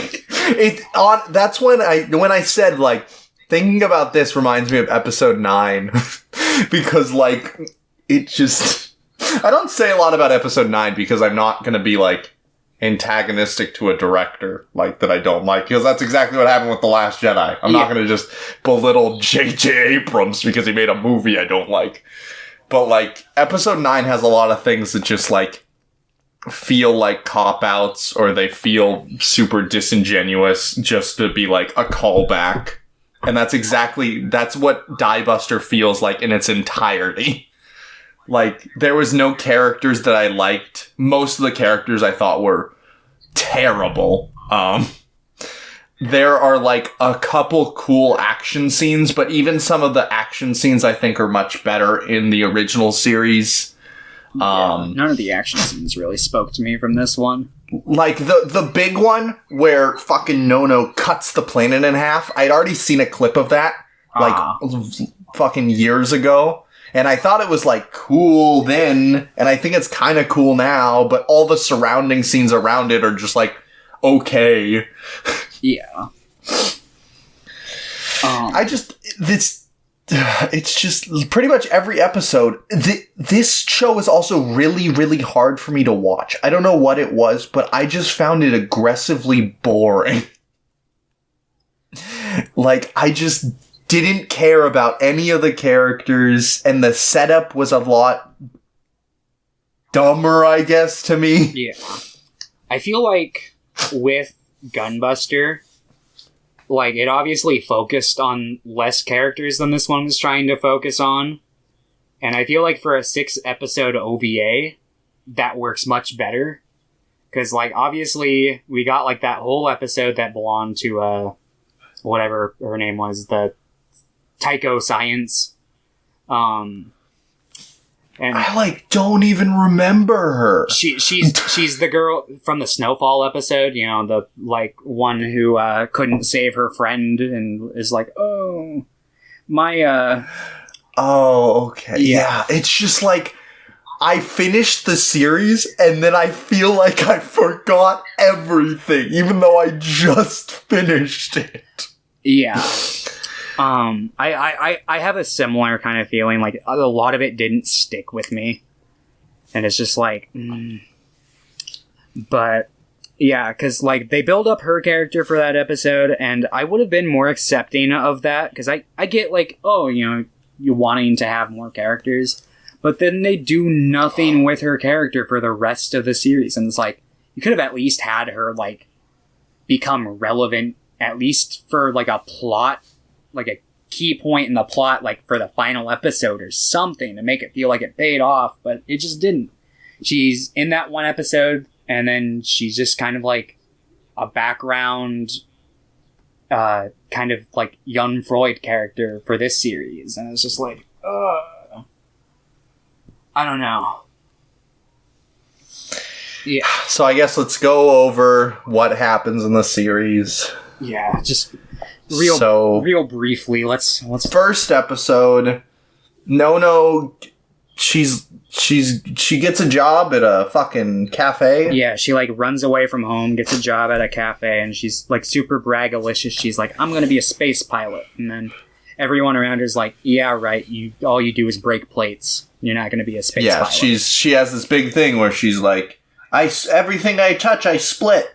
That's when I said, like, thinking about this reminds me of episode 9. Because, like, it just... I don't say a lot about episode 9 because I'm not going to be, like, antagonistic to a director, like, that I don't like. Because that's exactly what happened with The Last Jedi. I'm not going to just belittle J.J. Abrams because he made a movie I don't like. But, like, episode 9 has a lot of things that just, like, feel like cop-outs, or they feel super disingenuous just to be, like, a callback. And that's what Diebuster feels like in its entirety. Like, there was no characters that I liked. Most of the characters I thought were terrible. There are, like, a couple cool action scenes, but even some of the action scenes I think are much better in the original series. None of the action scenes really spoke to me from this one. Like, the big one where fucking Nono cuts the planet in half. I'd already seen a clip of that, like, fucking years ago. And I thought it was, like, cool then, and I think it's kind of cool now, but all the surrounding scenes around it are just, like, okay. Yeah. It's just pretty much every episode. This show is also really, really hard for me to watch. I don't know what it was, but I just found it aggressively boring. Like, I just didn't care about any of the characters, and the setup was a lot dumber, I guess, to me. Yeah. I feel like with Gunbuster, like, it obviously focused on less characters than this one was trying to focus on. And I feel like for a 6-episode OVA, that works much better. Because, like, obviously, we got, like, that whole episode that belonged to, whatever her name was, the Tycho Science. And I, like, don't even remember her. She's the girl from the Snowfall episode, you know, the, like, one who couldn't save her friend and is like, oh, my, Oh, okay. Yeah, it's just like, I finished the series, and then I feel like I forgot everything, even though I just finished it. Yeah. I have a similar kind of feeling, like, a lot of it didn't stick with me. And it's just like, But, yeah, because, like, they build up her character for that episode, and I would have been more accepting of that, because I get, like, oh, you know, you wanting to have more characters, but then they do nothing with her character for the rest of the series, and it's like, you could have at least had her, like, become relevant, at least for, like, a plot, like a key point in the plot, like for the final episode or something to make it feel like it paid off, but it just didn't. She's in that one episode, and then she's just kind of like a background, kind of like young Freud character for this series, and it's just like, I don't know. Yeah. So I guess let's go over what happens in the series. Yeah, just real briefly. Let's first episode. Nono, she gets a job at a fucking cafe. Yeah, she like runs away from home, gets a job at a cafe, and she's like super braggalicious. She's like, I'm gonna be a space pilot, and then everyone around her is like, yeah, right. All you do is break plates. You're not gonna be a space pilot. Yeah, she has this big thing where she's like, everything I touch, I split.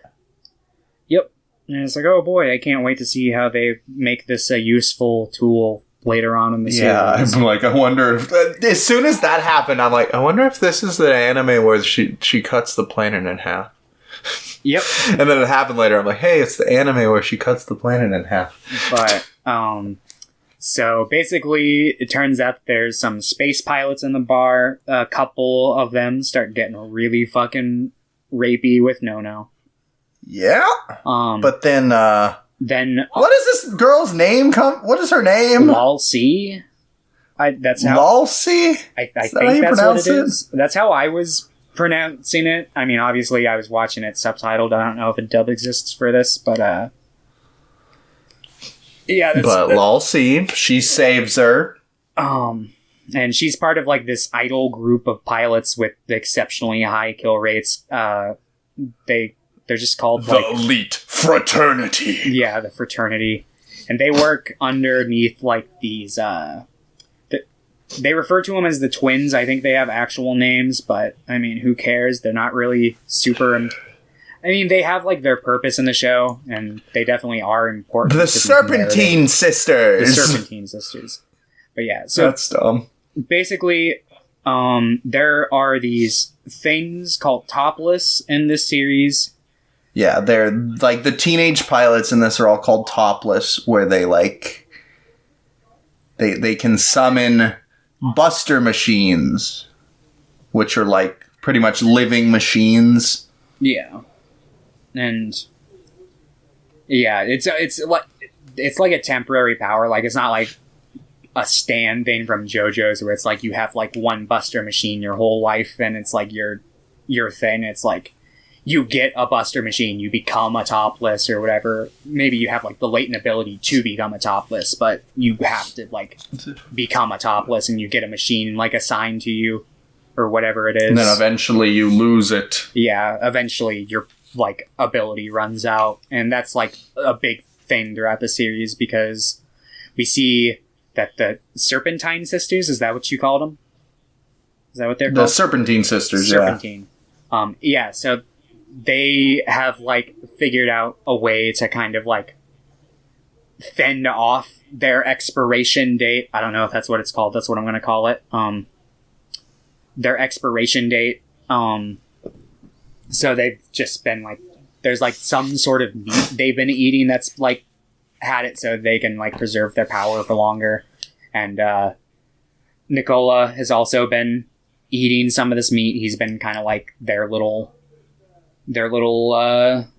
Yep. And it's like, oh boy, I can't wait to see how they make this a useful tool later on in the series. Yeah, I'm like, I wonder if... as soon as that happened, I'm like, I wonder if this is the anime where she cuts the planet in half. Yep. And then it happened later. I'm like, hey, it's the anime where she cuts the planet in half. But, so basically, it turns out there's some space pilots in the bar. A couple of them start getting really fucking rapey with No. Yeah? But then what is this girl's name? What is her name? Lalcy? That's how... Lalcy? I think that's what it is. That's how I was pronouncing it. I mean, obviously, I was watching it subtitled. I don't know if a dub exists for this, but yeah. But Lalcy, she saves her. And she's part of like this idol group of pilots with exceptionally high kill rates. They're just called the elite fraternity. Yeah, the fraternity, and they work underneath like these. They refer to them as the twins. I think they have actual names, but I mean, who cares? They're not really super. I mean, they have like their purpose in the show, and they definitely are important. The Serpentine Sisters. The Serpentine Sisters. But yeah, so that's dumb. Basically, there are these things called topless in this series. Yeah, they're like the teenage pilots in this are all called topless, where they like they can summon Buster machines, which are like pretty much living machines. Yeah, and yeah, it's like a temporary power. Like it's not like a stand thing from JoJo's where it's like you have like one Buster machine your whole life, and it's like your thing. It's like you get a Buster machine, you become a topless or whatever. Maybe you have like the latent ability to become a topless, but you have to like become a topless and you get a machine like assigned to you or whatever it is. And then eventually you lose it. Yeah, eventually your like ability runs out, and that's like a big thing throughout the series because we see that the Serpentine Sisters, is that what you called them? Is that what they're called? The Serpentine Sisters, Serpentine. Yeah, so they have, like, figured out a way to kind of, like, fend off their expiration date. I don't know if that's what it's called. That's what I'm going to call it. Their expiration date. So they've just been, like, there's, like, some sort of meat they've been eating that's, like, had it so they can, like, preserve their power for longer. And Nicola has also been eating some of this meat. He's been kind of like their little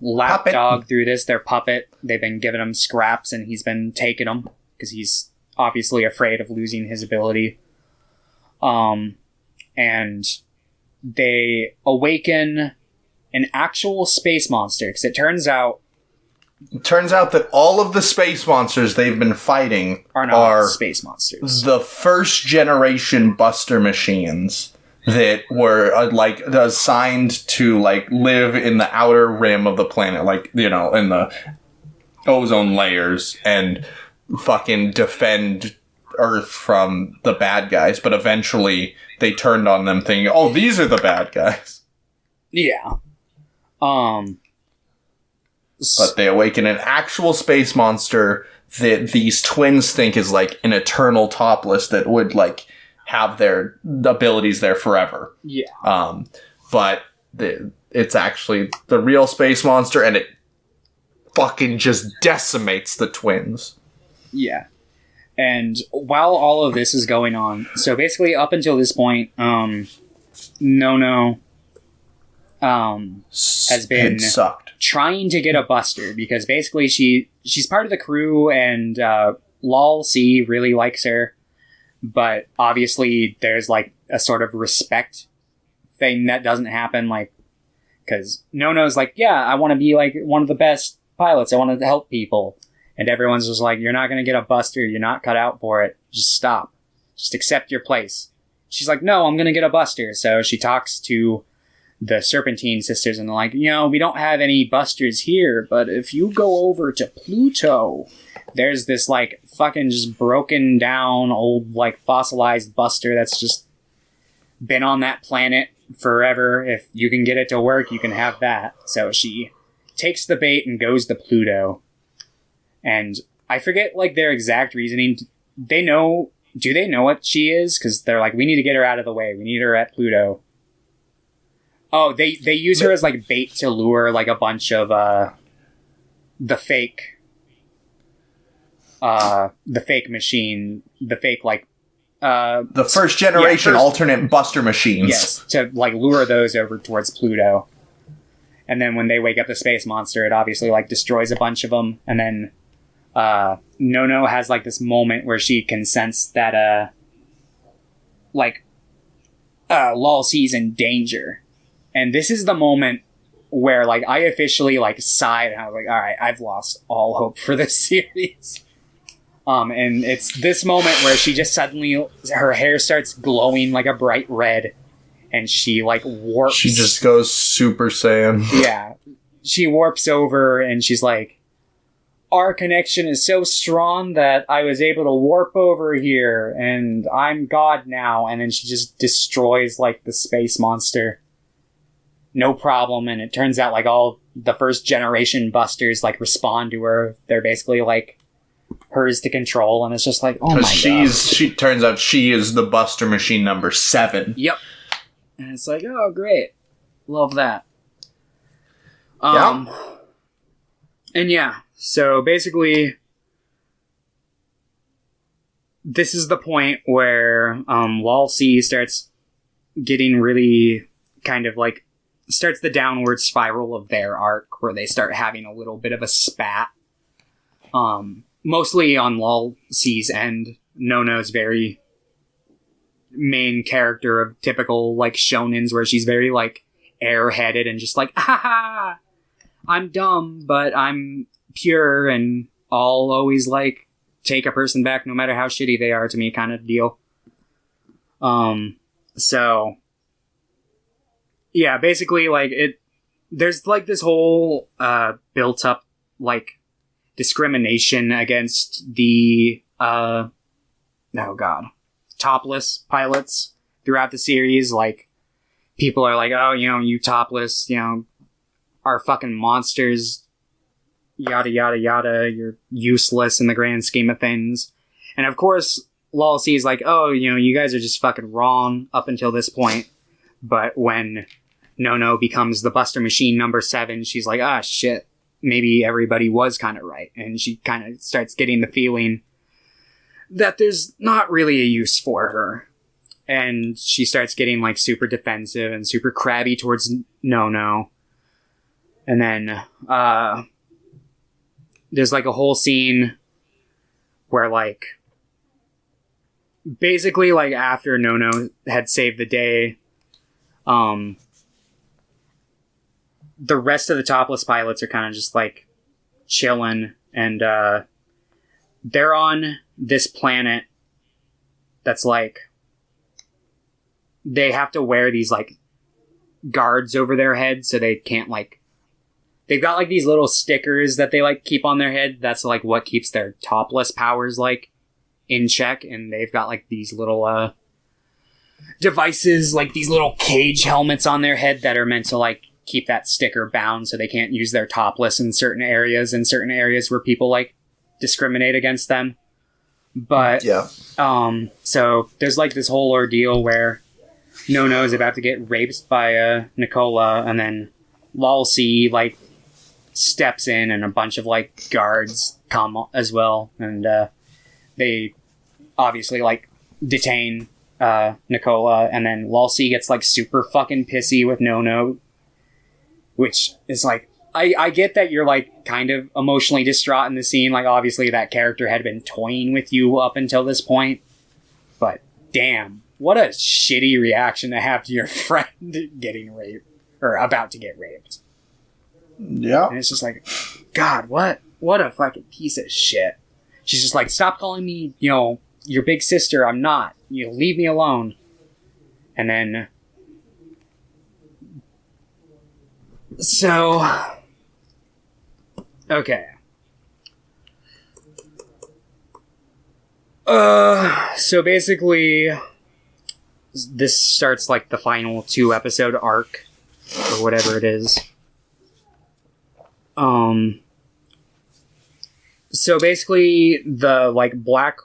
lapdog through this, their puppet. They've been giving him scraps, and he's been taking them because he's obviously afraid of losing his ability. And they awaken an actual space monster, because it turns out that all of the space monsters they've been fighting are space monsters. The first generation Buster machines that were like assigned to like live in the outer rim of the planet, like, you know, in the ozone layers and fucking defend Earth from the bad guys. But eventually they turned on them thinking, oh, these are the bad guys. Yeah. But they awaken an actual space monster that these twins think is like an eternal topless that would like have their abilities there forever. Yeah. But it's actually the real space monster, and it fucking just decimates the twins. Yeah. And while all of this is going on, so basically up until this point, Nono has been trying to get a Buster, because basically she's part of the crew, and Lol C really likes her, but obviously there's like a sort of respect thing that doesn't happen, like, because Nono's like, yeah, I want to be like one of the best pilots, I want to help people, and everyone's just like, you're not going to get a Buster, you're not cut out for it, just stop, just accept your place. She's like, no, I'm going to get a Buster. So she talks to the Serpentine Sisters, and they're like, you know, we don't have any Busters here, but if you go over to Pluto, there's this, like, fucking just broken down old, like, fossilized Buster that's just been on that planet forever. If you can get it to work, you can have that. So she takes the bait and goes to Pluto. And I forget, like, their exact reasoning they know. Do they know what she is? Because they're like, we need to get her out of the way. We need her at Pluto. Oh, they use her as like bait to lure like a bunch of the fake machine, the fake like the first generation alternate Buster machines. Yes, to like lure those over towards Pluto. And then when they wake up the space monster, it obviously like destroys a bunch of them. And then Nono has like this moment where she can sense that Lal C's in danger. And this is the moment where like I officially like sighed and I was like, all right, I've lost all hope for this series. And it's this moment where she just suddenly, her hair starts glowing like a bright red, and she like warps. She just goes Super Saiyan. Yeah. She warps over and she's like, our connection is so strong that I was able to warp over here and I'm God now. And then she just destroys like the space monster. No problem. And it turns out like all the first generation Busters like respond to her. They're basically like hers to control. And it's just like, oh my God. She turns out she is the Buster machine number 7. Yep. And it's like, oh, great. Love that. Yeah. And yeah, so basically, this is the point where Lal C starts getting really kind of like, starts the downward spiral of their arc, where they start having a little bit of a spat. Mostly on Lal C's end. Nono's very main character of typical like shonens, where she's very like airheaded and just like, ha, I'm dumb, but I'm pure and I'll always like take a person back no matter how shitty they are to me kind of deal. So yeah, basically like there's like this whole built up like discrimination against the topless pilots throughout the series. Like, people are like, oh, you topless, are fucking monsters, yada yada yada, you're useless in the grand scheme of things. And of course Lal C is like, oh, you guys are just fucking wrong up until this point. But when Nono becomes the Buster machine number 7, she's like, ah, shit, maybe everybody was kind of right. And she kind of starts getting the feeling that there's not really a use for her. And she starts getting like super defensive and super crabby towards Nono. And then there's like a whole scene where like basically like after Nono had saved the day, the rest of the topless pilots are kind of just like chilling, and they're on this planet that's like, they have to wear these like guards over their head so they can't like, they've got like these little stickers that they like keep on their head. That's like what keeps their topless powers like in check. And they've got like these little devices, like these little cage helmets on their head that are meant to like keep that sticker bound so they can't use their topless in certain areas where people like discriminate against them. But yeah, so there's like this whole ordeal where Nono is about to get raped by Nicola, and then Lal C like steps in, and a bunch of like guards come as well, and they obviously like detain Nicola, and then Lal C gets like super fucking pissy with Nono, which is like, I get that you're like kind of emotionally distraught in the scene. Like, obviously that character had been toying with you up until this point, but damn, what a shitty reaction to have to your friend getting raped or about to get raped. Yeah. And it's just like, God, what a fucking piece of shit. She's just like, stop calling me, your big sister. I'm not. Leave me alone. And then, so, okay. So basically, this starts like the final 2-episode arc, or whatever it is. So basically, the like black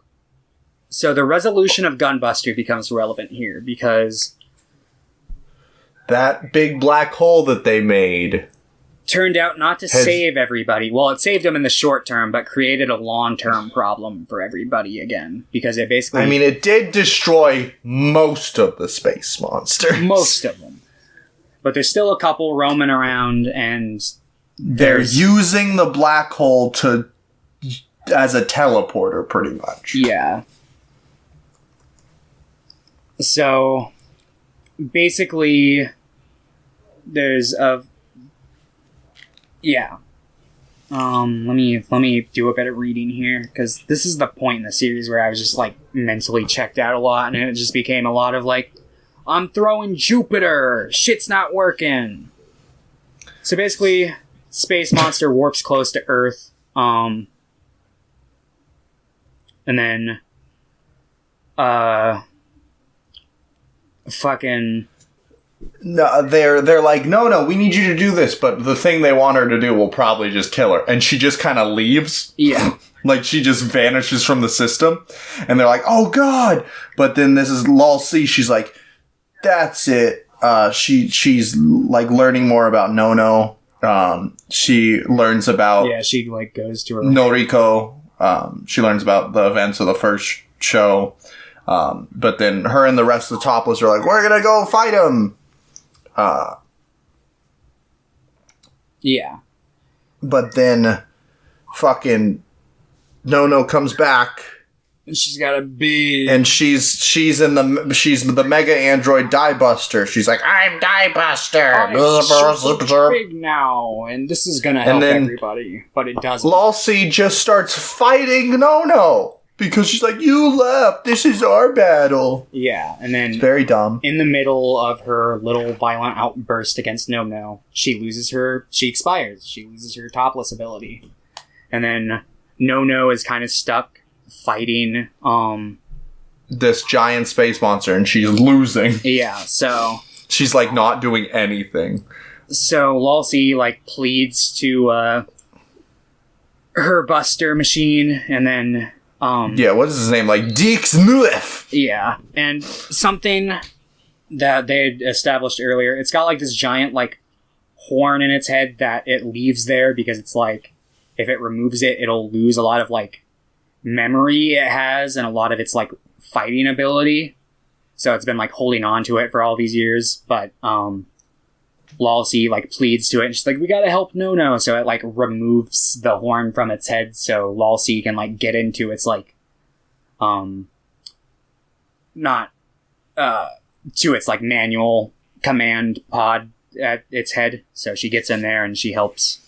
So the resolution of Gunbuster becomes relevant here because that big black hole that they made turned out not to save everybody. Well, it saved them in the short term, but created a long-term problem for everybody again. Because it basically... I mean, it did destroy most of the space monsters. Most of them. But there's still a couple roaming around, and... They're using the black hole as a teleporter, pretty much. Yeah. So, basically, there's a... Yeah. Let me do a bit of reading here, because this is the point in the series where I was just, like, mentally checked out a lot, and it just became a lot of, like, I'm throwing Jupiter! Shit's not working! So basically, space monster warps close to Earth, and then, fucking... No, they're like, no, we need you to do this, but the thing they want her to do will probably just kill her. And she just kind of leaves. Yeah. Like, she just vanishes from the system. And they're like, oh god! But then this is Lol C, she's like, that's it. She's, like, learning more about Nono. She learns about... Yeah, she, like, goes to her... Noriko. She learns about the events of the first show. But then her and the rest of the Topless are like, we're gonna go fight him! Yeah. But then fucking Nono comes back. She's got a big... And she's the mega android Diebuster. She's like, I'm Diebuster! I'm big now, and this is gonna help everybody. But it doesn't. Lalcy just starts fighting Nono! Because she's like, you left. This is our battle. Yeah, and then... It's very dumb. In the middle of her little violent outburst against Nono, she expires. She loses her Topless ability. And then Nono is kind of stuck fighting, this giant space monster, and she's losing. Yeah, so... She's, like, not doing anything. So, Lalcy, like, pleads to, her Buster machine, and then... yeah, what is his name? Like, Dix Nulef! Yeah, and something that they had established earlier, it's got, like, this giant, like, horn in its head that it leaves there because it's, like, if it removes it, it'll lose a lot of, like, memory it has and a lot of its, like, fighting ability. So it's been, like, holding on to it for all these years, but, Lalcy, like, pleads to it, and she's like, we gotta help Nono, so it, like, removes the horn from its head, so Lalcy can, like, get into its, like, not, to its, like, manual command pod at its head, so she gets in there, and she helps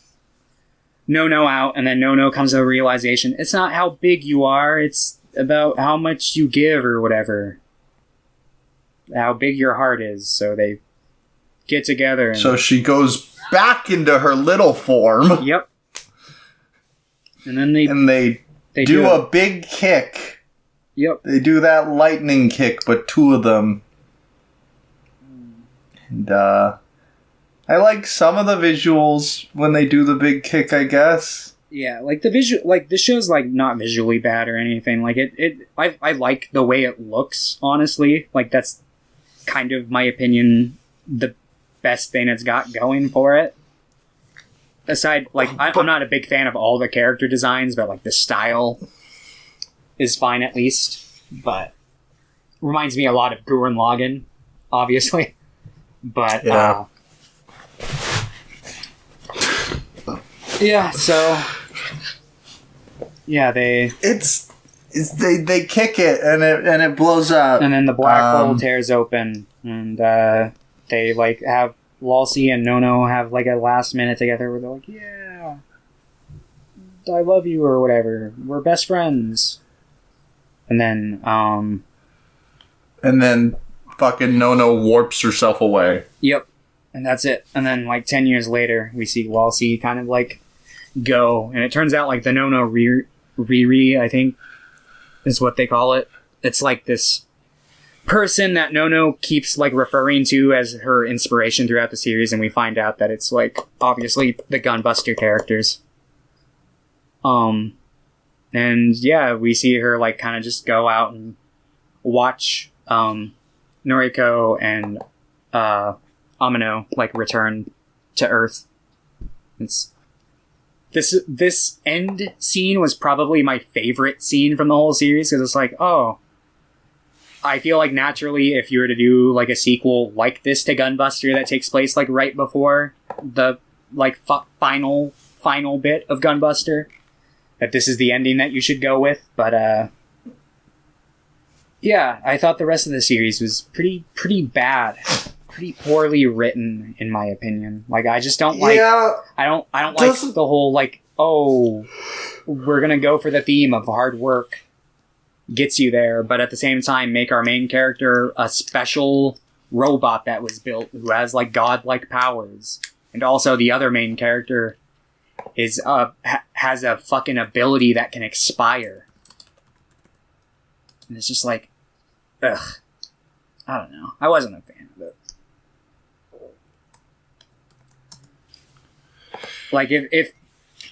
Nono out, and then Nono comes to the realization, it's not how big you are, it's about how much you give, or whatever. How big your heart is, so they get together. And so she goes back into her little form. Yep. And then they do a big kick. Yep. They do that lightning kick, but two of them. And I like some of the visuals when they do the big kick, I guess. Yeah, like the visual, like this show's like not visually bad or anything. Like I like the way it looks. Honestly, like that's kind of my opinion. The best thing it's got going for it. Aside, like, I'm not a big fan of all the character designs, but, like, the style is fine at least. But reminds me a lot of Gurren Lagann, obviously. But, yeah. Yeah, so... Yeah, they kick it, and it blows up. And then the black hole tears open, and, they, like, have Lalcy and Nono have, like, a last minute together where they're like, yeah, I love you, or whatever. We're best friends. And then fucking Nono warps herself away. Yep. And that's it. And then, like, 10 years later, we see Lalcy kind of, like, go. And it turns out, like, the Nono Riri, I think, is what they call it. It's, like, this person that Nono keeps, like, referring to as her inspiration throughout the series, and we find out that it's, like, obviously the Gunbuster characters. And yeah, we see her like kind of just go out and watch Noriko and Amino like return to Earth. This end scene was probably my favorite scene from the whole series, because it's like, oh, I feel like naturally if you were to do like a sequel like this to Gunbuster that takes place like right before the like final bit of Gunbuster, that this is the ending that you should go with. But yeah, I thought the rest of the series was pretty bad, pretty poorly written in my opinion. Like I just don't like. Yeah, I don't like the whole like, oh, we're gonna go for the theme of hard work gets you there, but at the same time make our main character a special robot that was built who has like godlike powers, and also the other main character is has a fucking ability that can expire. And it's just like, ugh. I don't know. I wasn't a fan of it. Like, if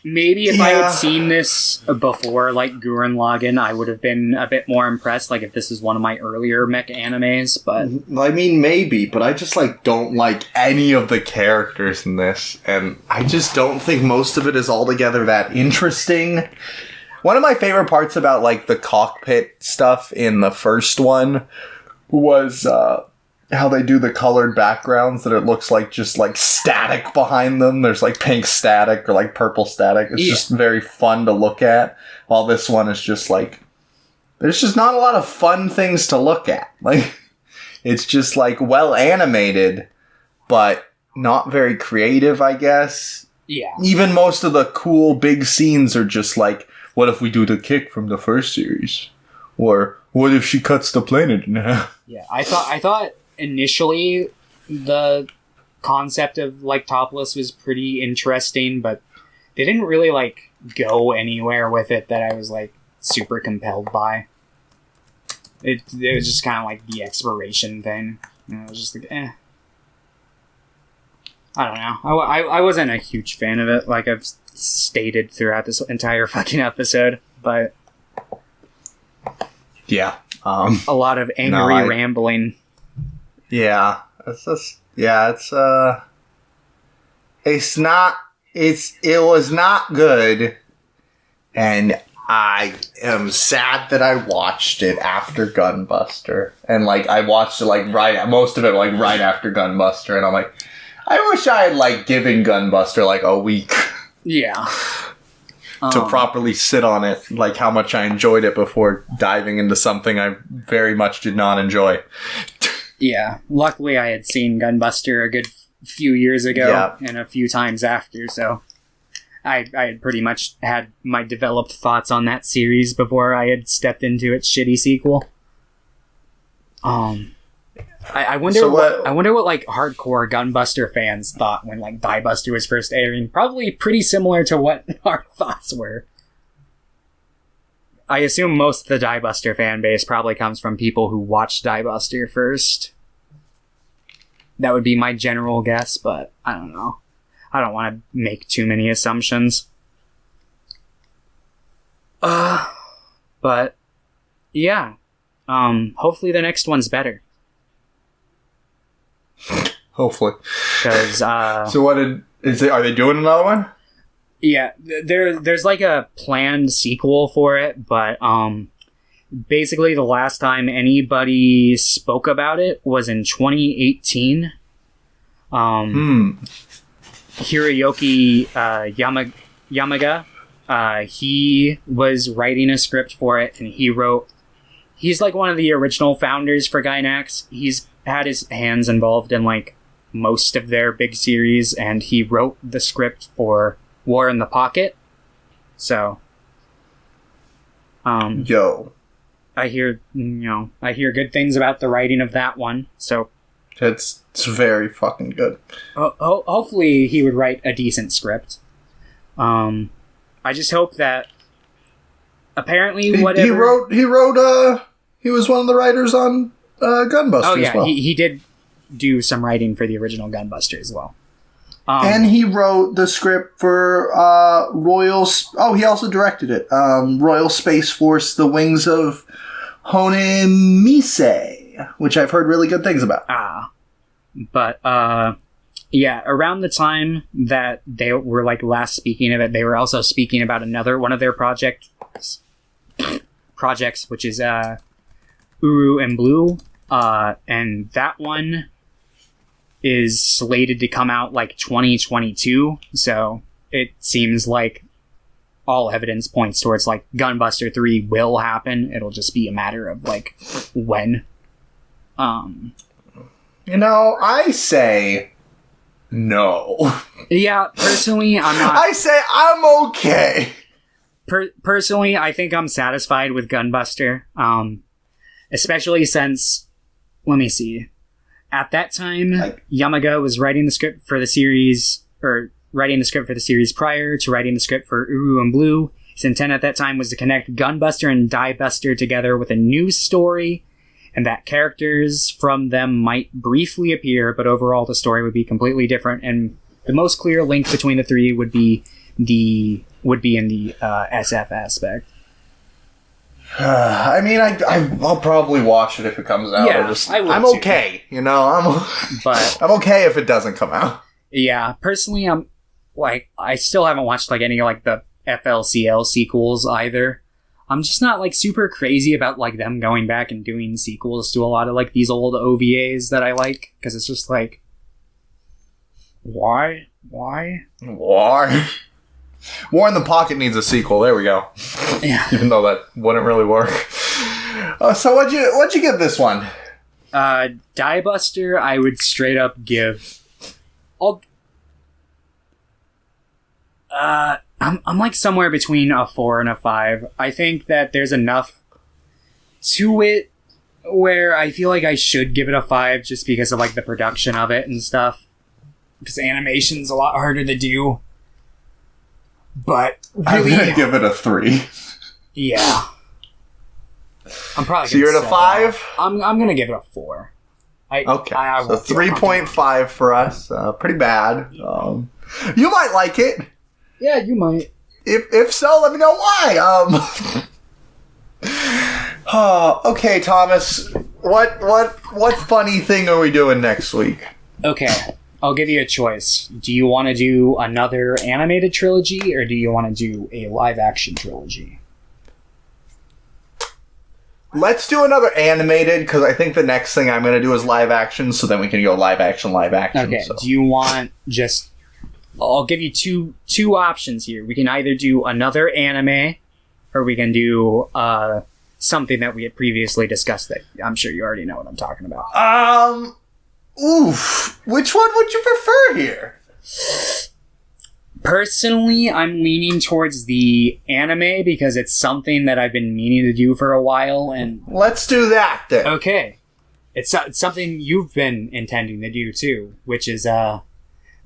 I had seen this before, like, Gurren Lagann, I would have been a bit more impressed, like, if this is one of my earlier mech animes, but... I mean, maybe, but I just, like, don't like any of the characters in this, and I just don't think most of it is altogether that interesting. One of my favorite parts about, like, the cockpit stuff in the first one was, how they do the colored backgrounds, that it looks like just like static behind them. There's like pink static or like purple static. It's just very fun to look at. While this one is just like, there's just not a lot of fun things to look at. Like, it's just like well animated, but not very creative, I guess. Yeah. Even most of the cool big scenes are just like, what if we do the kick from the first series? Or what if she cuts the planet in half? Yeah, I thought initially the concept of like topless was pretty interesting, but they didn't really like go anywhere with it that I was like super compelled by. It was just kind of like the exploration thing, and I was just like, I don't know. I wasn't a huge fan of it, like I've stated throughout this entire fucking episode, but yeah, a lot of angry rambling. Yeah, it was not good, and I am sad that I watched it after Gunbuster, and like I watched it like most of it like right after Gunbuster, and I'm like, I wish I had like given Gunbuster like a week. Yeah. To properly sit on it, like how much I enjoyed it before diving into something I very much did not enjoy. Yeah, luckily I had seen Gunbuster a good few years ago, and a few times after, so I had pretty much had my developed thoughts on that series before I had stepped into its shitty sequel. I wonder what like hardcore Gunbuster fans thought when like Diebuster was first airing. Probably pretty similar to what our thoughts were. I assume most of the Diebuster fan base probably comes from people who watched Diebuster first. That would be my general guess, but I don't know. I don't want to make too many assumptions. But yeah. Hopefully the next one's better. Hopefully. Because so what are they doing another one? Yeah, there's like a planned sequel for it, but basically the last time anybody spoke about it was in 2018. Hiroyuki Yamaga, he was writing a script for it, and he's like one of the original founders for Gainax. He's had his hands involved in like most of their big series, and he wrote the script for War in the Pocket. So I hear good things about the writing of that one, so it's very fucking good. Hopefully he would write a decent script. I just hope that apparently he wrote he was one of the writers on Gunbuster. Oh yeah, as well. he did do some writing for the original Gunbuster as well. And he wrote the script for he also directed it. Royal Space Force: The Wings of Honemise, which I've heard really good things about. But yeah, around the time that they were like last speaking of it, they were also speaking about another one of their projects, which is Uru and Blue, and that one is slated to come out like 2022. So it seems like all evidence points towards like Gunbuster 3 will happen. It'll just be a matter of like when. I say no. Yeah, personally, I'm not. I say I'm okay. Personally, I think I'm satisfied with Gunbuster. Especially since, let me see. At that time, Yamaga was writing the script for the series, prior to writing the script for Uru and Blue. His intent at that time was to connect Gunbuster and Diebuster together with a new story, and that characters from them might briefly appear, but overall the story would be completely different, and the most clear link between the three would be in the SF aspect. I mean, I'll probably watch it if it comes out. Yeah, I'm okay. But I'm okay if it doesn't come out. Yeah, personally, I'm like, I still haven't watched like any like the FLCL sequels either. I'm just not like super crazy about like them going back and doing sequels to a lot of like these old OVAs that I like, because it's just like, why? War in the Pocket needs a sequel. There we go. Yeah. Even though that wouldn't really work. So what'd you give this one? Diebuster, I would straight up give. I'm like somewhere between a 4 and a 5. I think that there's enough to it where I feel like I should give it a 5 just because of like the production of it and stuff. Because animation's a lot harder to do. But really, I'm gonna give it a 3. Yeah. I'm probably. So you're at a 5? I'm gonna give it a 4. Okay. So 3.5 for us. Pretty bad. You might like it. Yeah, you might. If so, let me know why. Okay, Thomas. What funny thing are we doing next week? Okay, I'll give you a choice. Do you want to do another animated trilogy, or do you want to do a live-action trilogy? Let's do another animated, because I think the next thing I'm going to do is live-action, so then we can go live-action. Okay, so. Do you want just... I'll give you two options here. We can either do another anime, or we can do something that we had previously discussed that I'm sure you already know what I'm talking about. Which one would you prefer here? Personally, I'm leaning towards the anime because it's something that I've been meaning to do for a while, and... Let's do that, then. Okay. It's something you've been intending to do, too, which is,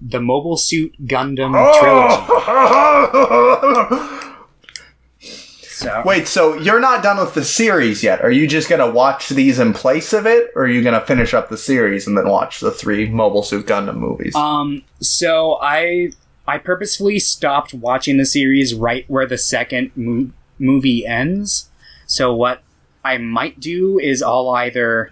the Mobile Suit Gundam trilogy. Wait, so you're not done with the series yet? Are you just going to watch these in place of it? Or are you going to finish up the series and then watch the 3 Mobile Suit Gundam movies? So I purposefully stopped watching the series right where the second movie ends. So what I might do is I'll either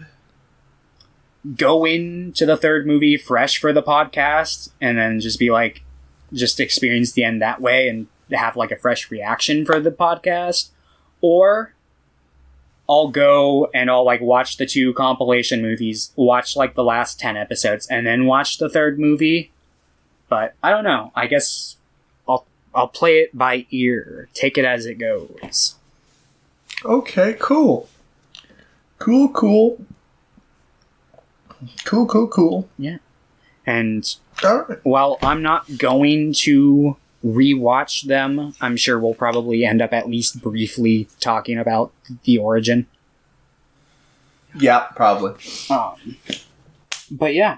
go into the third movie fresh for the podcast and then just be like, just experience the end that way and have like a fresh reaction for the podcast, or I'll go and I'll like watch the 2 compilation movies, watch like the last 10 episodes and then watch the third movie. But I don't know. I guess I'll play it by ear, take it as it goes. Okay, cool. Cool. Yeah. And while I'm not going to rewatch them, I'm sure we'll probably end up at least briefly talking about the origin. Yeah, probably. But yeah.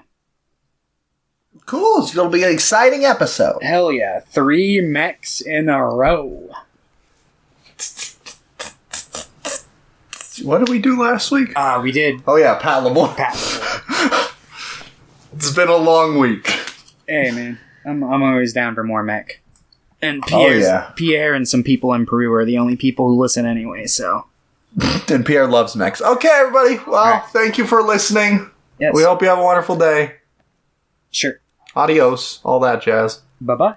Cool. It's going to be an exciting episode. Hell yeah. 3 mechs in a row. What did we do last week? We did... Oh yeah, Pat Lamore. It's been a long week. Hey, man. I'm always down for more mech. And Pierre and some people in Peru are the only people who listen anyway, so. And Pierre loves mechs. Okay, everybody. Well, Thank you for listening. Yes. We hope you have a wonderful day. Sure. Adios. All that jazz. Bye-bye.